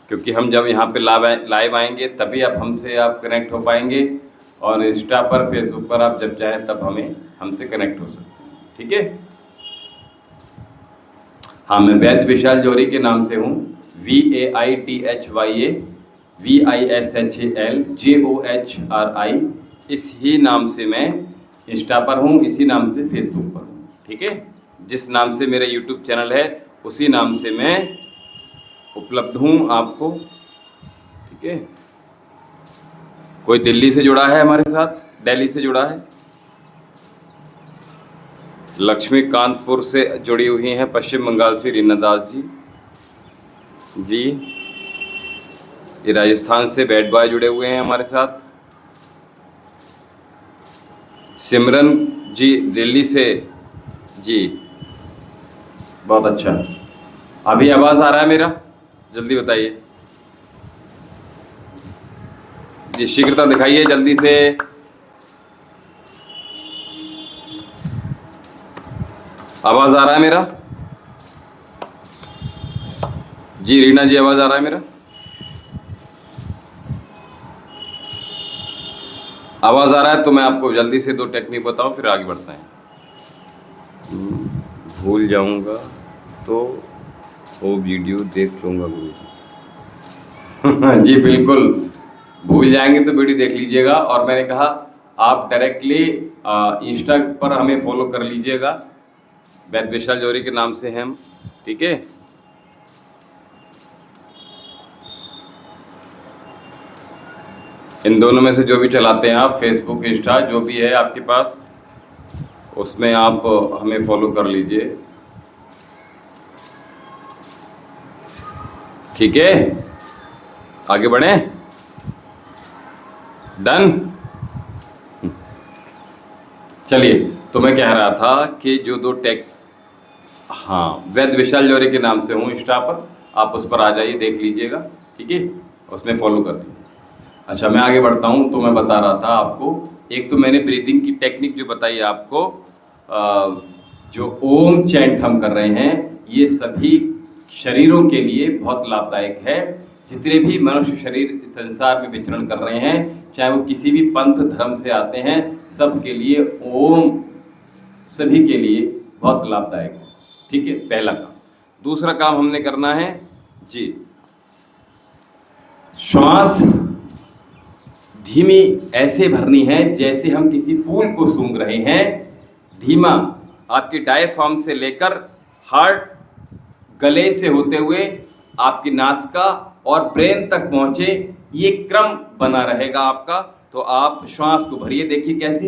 Speaker 1: क्योंकि हम जब यहाँ पे लाइव आएंगे तभी आप हमसे आप कनेक्ट हो पाएंगे, और इंस्टा पर, फेसबुक पर आप जब चाहें तब हमसे कनेक्ट हो सकते हैं, ठीक है? हाँ, मैं वैद्य विशाल जौहरी के नाम से हूँ, VAITHYA VISHALJOHRI, इस ही नाम से मैं इंस्टा पर हूँ, इसी नाम से फेसबुक पर हूँ, ठीक है? जिस नाम से मेरा यूट्यूब चैनल है उसी नाम से मैं उपलब्ध हूँ आपको, ठीक है? कोई दिल्ली से जुड़ा है हमारे साथ, दिल्ली से जुड़ा है, लक्ष्मीकांतपुर से जुड़ी हुई हैं पश्चिम बंगाल से रीना दास जी, जी ये राजस्थान से बैड बॉय जुड़े हुए हैं हमारे साथ, सिमरन जी दिल्ली से, जी बहुत अच्छा। अभी आवाज़ आ रहा है मेरा? जल्दी बताइए जी, शीघ्रता दिखाइए जल्दी से। आवाज़ आ रहा है मेरा? जी रीना जी, आवाज़ आ रहा है मेरा? आवाज़ आ रहा है तो मैं आपको जल्दी से 2 टेक्निक बताऊं, फिर आगे बढ़ते हैं। भूल जाऊंगा तो वो वीडियो देख लूँगा गुरु जी बिल्कुल, भूल जाएंगे तो वीडियो देख लीजिएगा। और मैंने कहा आप डायरेक्टली इंस्टा पर हमें फॉलो कर लीजिएगा, वैद्य विशाल जौहरी के नाम से हैं हम, ठीक है? इन दोनों में से जो भी चलाते हैं आप, फेसबुक, इंस्टा, जो भी है आपके पास, उसमें आप हमें फॉलो कर लीजिए, ठीक है? आगे बढ़ें, डन? चलिए, तो मैं कह रहा था कि जो 2 हाँ, वैद्य विशाल जौहरी के नाम से हूँ इंस्टा पर, आप उस पर आ जाइए, देख लीजिएगा, ठीक है? उसमें फॉलो कर लीजिए। अच्छा, मैं आगे बढ़ता हूँ। तो मैं बता रहा था आपको, एक तो मैंने ब्रीदिंग की टेक्निक जो बताई आपको, जो ओम चैंट हम कर रहे हैं, ये सभी शरीरों के लिए बहुत लाभदायक है। जितने भी मनुष्य शरीर संसार में विचरण कर रहे हैं, चाहे वो किसी भी पंथ धर्म से आते हैं, सबके लिए ओम सभी के लिए बहुत लाभदायक है, ठीक है? पहला काम। दूसरा काम हमने करना है जी, श्वास धीमी ऐसे भरनी है जैसे हम किसी फूल को सूंघ रहे हैं, धीमा, आपकी डायफ्राम से लेकर हार्ट, गले से होते हुए आपकी नासिका और ब्रेन तक पहुंचे, ये क्रम बना रहेगा आपका। तो आप श्वास को भरिए, देखिए कैसे,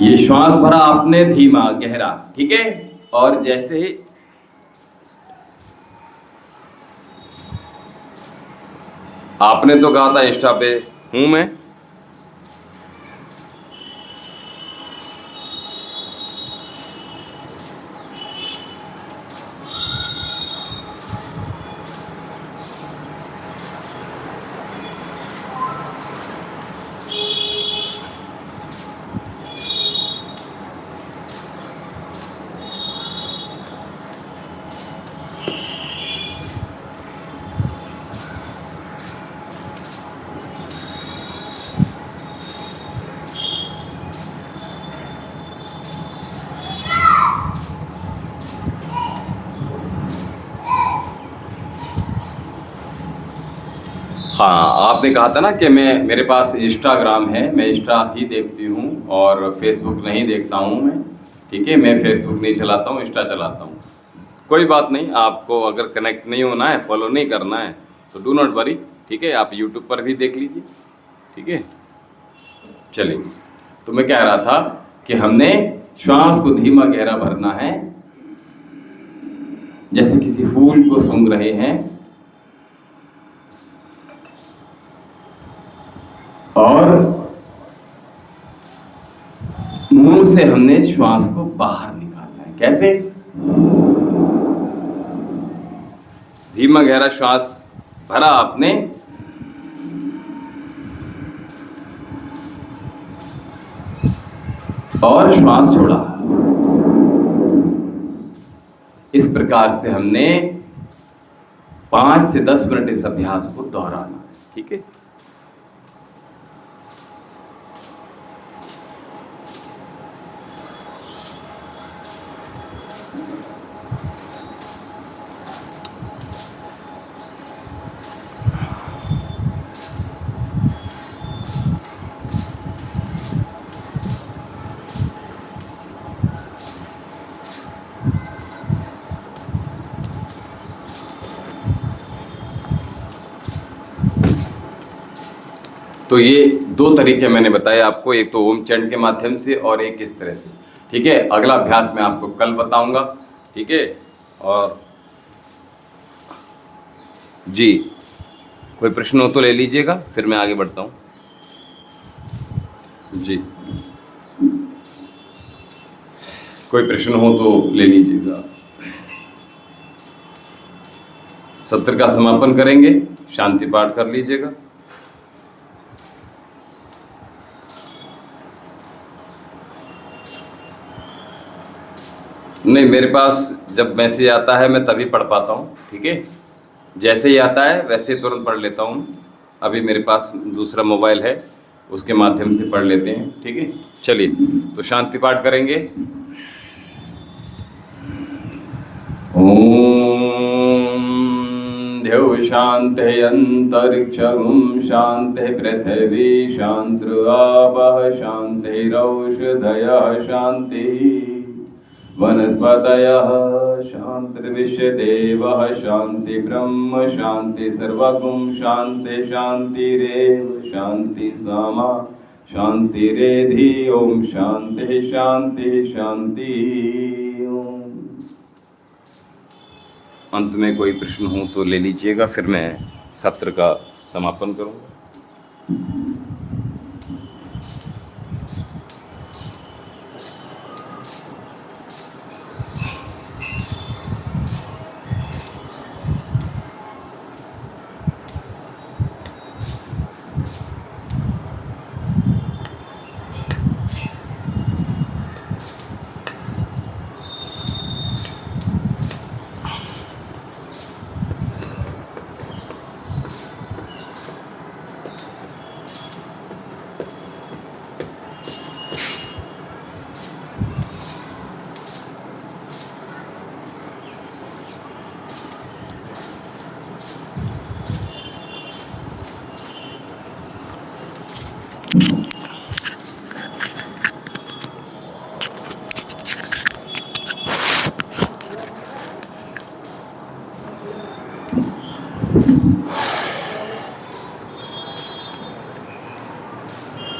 Speaker 1: ये श्वास भरा आपने धीमा गहरा, ठीक है? और जैसे ही आपने तो कहा था इंस्टा पे हूं मैं, हाँ, आपने कहा था ना कि मेरे पास इंस्टाग्राम है, मैं इंस्टा ही देखती हूँ और फेसबुक नहीं देखता हूँ मैं, ठीक है? मैं फेसबुक नहीं चलाता हूँ, इंस्टा चलाता हूँ। कोई बात नहीं, आपको अगर कनेक्ट नहीं होना है, फॉलो नहीं करना है तो डू नॉट वरी, ठीक है? आप यूट्यूब पर भी देख लीजिए, ठीक है? चलिए, तो मैं कह रहा था कि हमने श्वास को धीमा गहरा भरना है, जैसे किसी फूल को सूंघ रहे हैं, और मुंह से हमने श्वास को बाहर निकालना है। कैसे? धीमा गहरा श्वास भरा आपने, और श्वास छोड़ा। इस प्रकार से हमने 5 से 10 मिनट इस अभ्यास को दोहराना, ठीक है। तो ये 2 तरीके मैंने बताए आपको, एक तो ओम चैंट के माध्यम से और एक इस तरह से, ठीक है। अगला अभ्यास मैं आपको कल बताऊंगा, ठीक है। और जी, कोई प्रश्न हो तो ले लीजिएगा, फिर मैं आगे बढ़ता हूँ। जी, कोई प्रश्न हो तो ले लीजिएगा। सत्र का समापन करेंगे, शांति पाठ कर लीजिएगा। नहीं, मेरे पास जब मैसेज आता है मैं तभी पढ़ पाता हूँ, ठीक है। जैसे ही आता है वैसे तुरंत पढ़ लेता हूँ। अभी मेरे पास दूसरा मोबाइल है, उसके माध्यम से पढ़ लेते हैं, ठीक है। चलिए, तो शांति पाठ करेंगे। ओम द्यौ शांति अंतरिक्षं शांति पृथिवी शांति आपः शांतिरौषधयः शांति वनस्पतयः शान्तिर्विश्वदेवः शान्ति ब्रह्म शान्ति सर्वगुं शान्ति शान्तिरेव शान्ति सामा शान्तिरेधि। ओम शान्ति शान्ति शान्ति ओम। अंत में कोई प्रश्न हो तो ले लीजिएगा, फिर मैं सत्र का समापन करूँगा।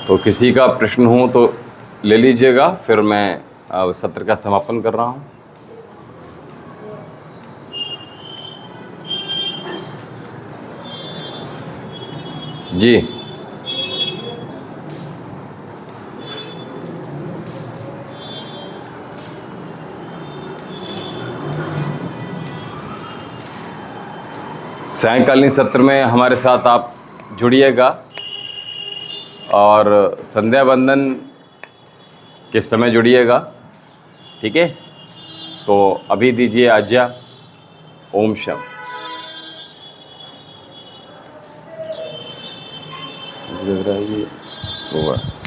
Speaker 1: तो किसी का प्रश्न हो तो ले लीजिएगा, फिर मैं सत्र का समापन कर रहा हूँ। जी, सायंकालीन सत्र में हमारे साथ आप जुड़िएगा और संध्या वंदन के समय जुड़िएगा, ठीक है। तो अभी दीजिए आज्ञा। ओम शम। लग रहा है ये होगा।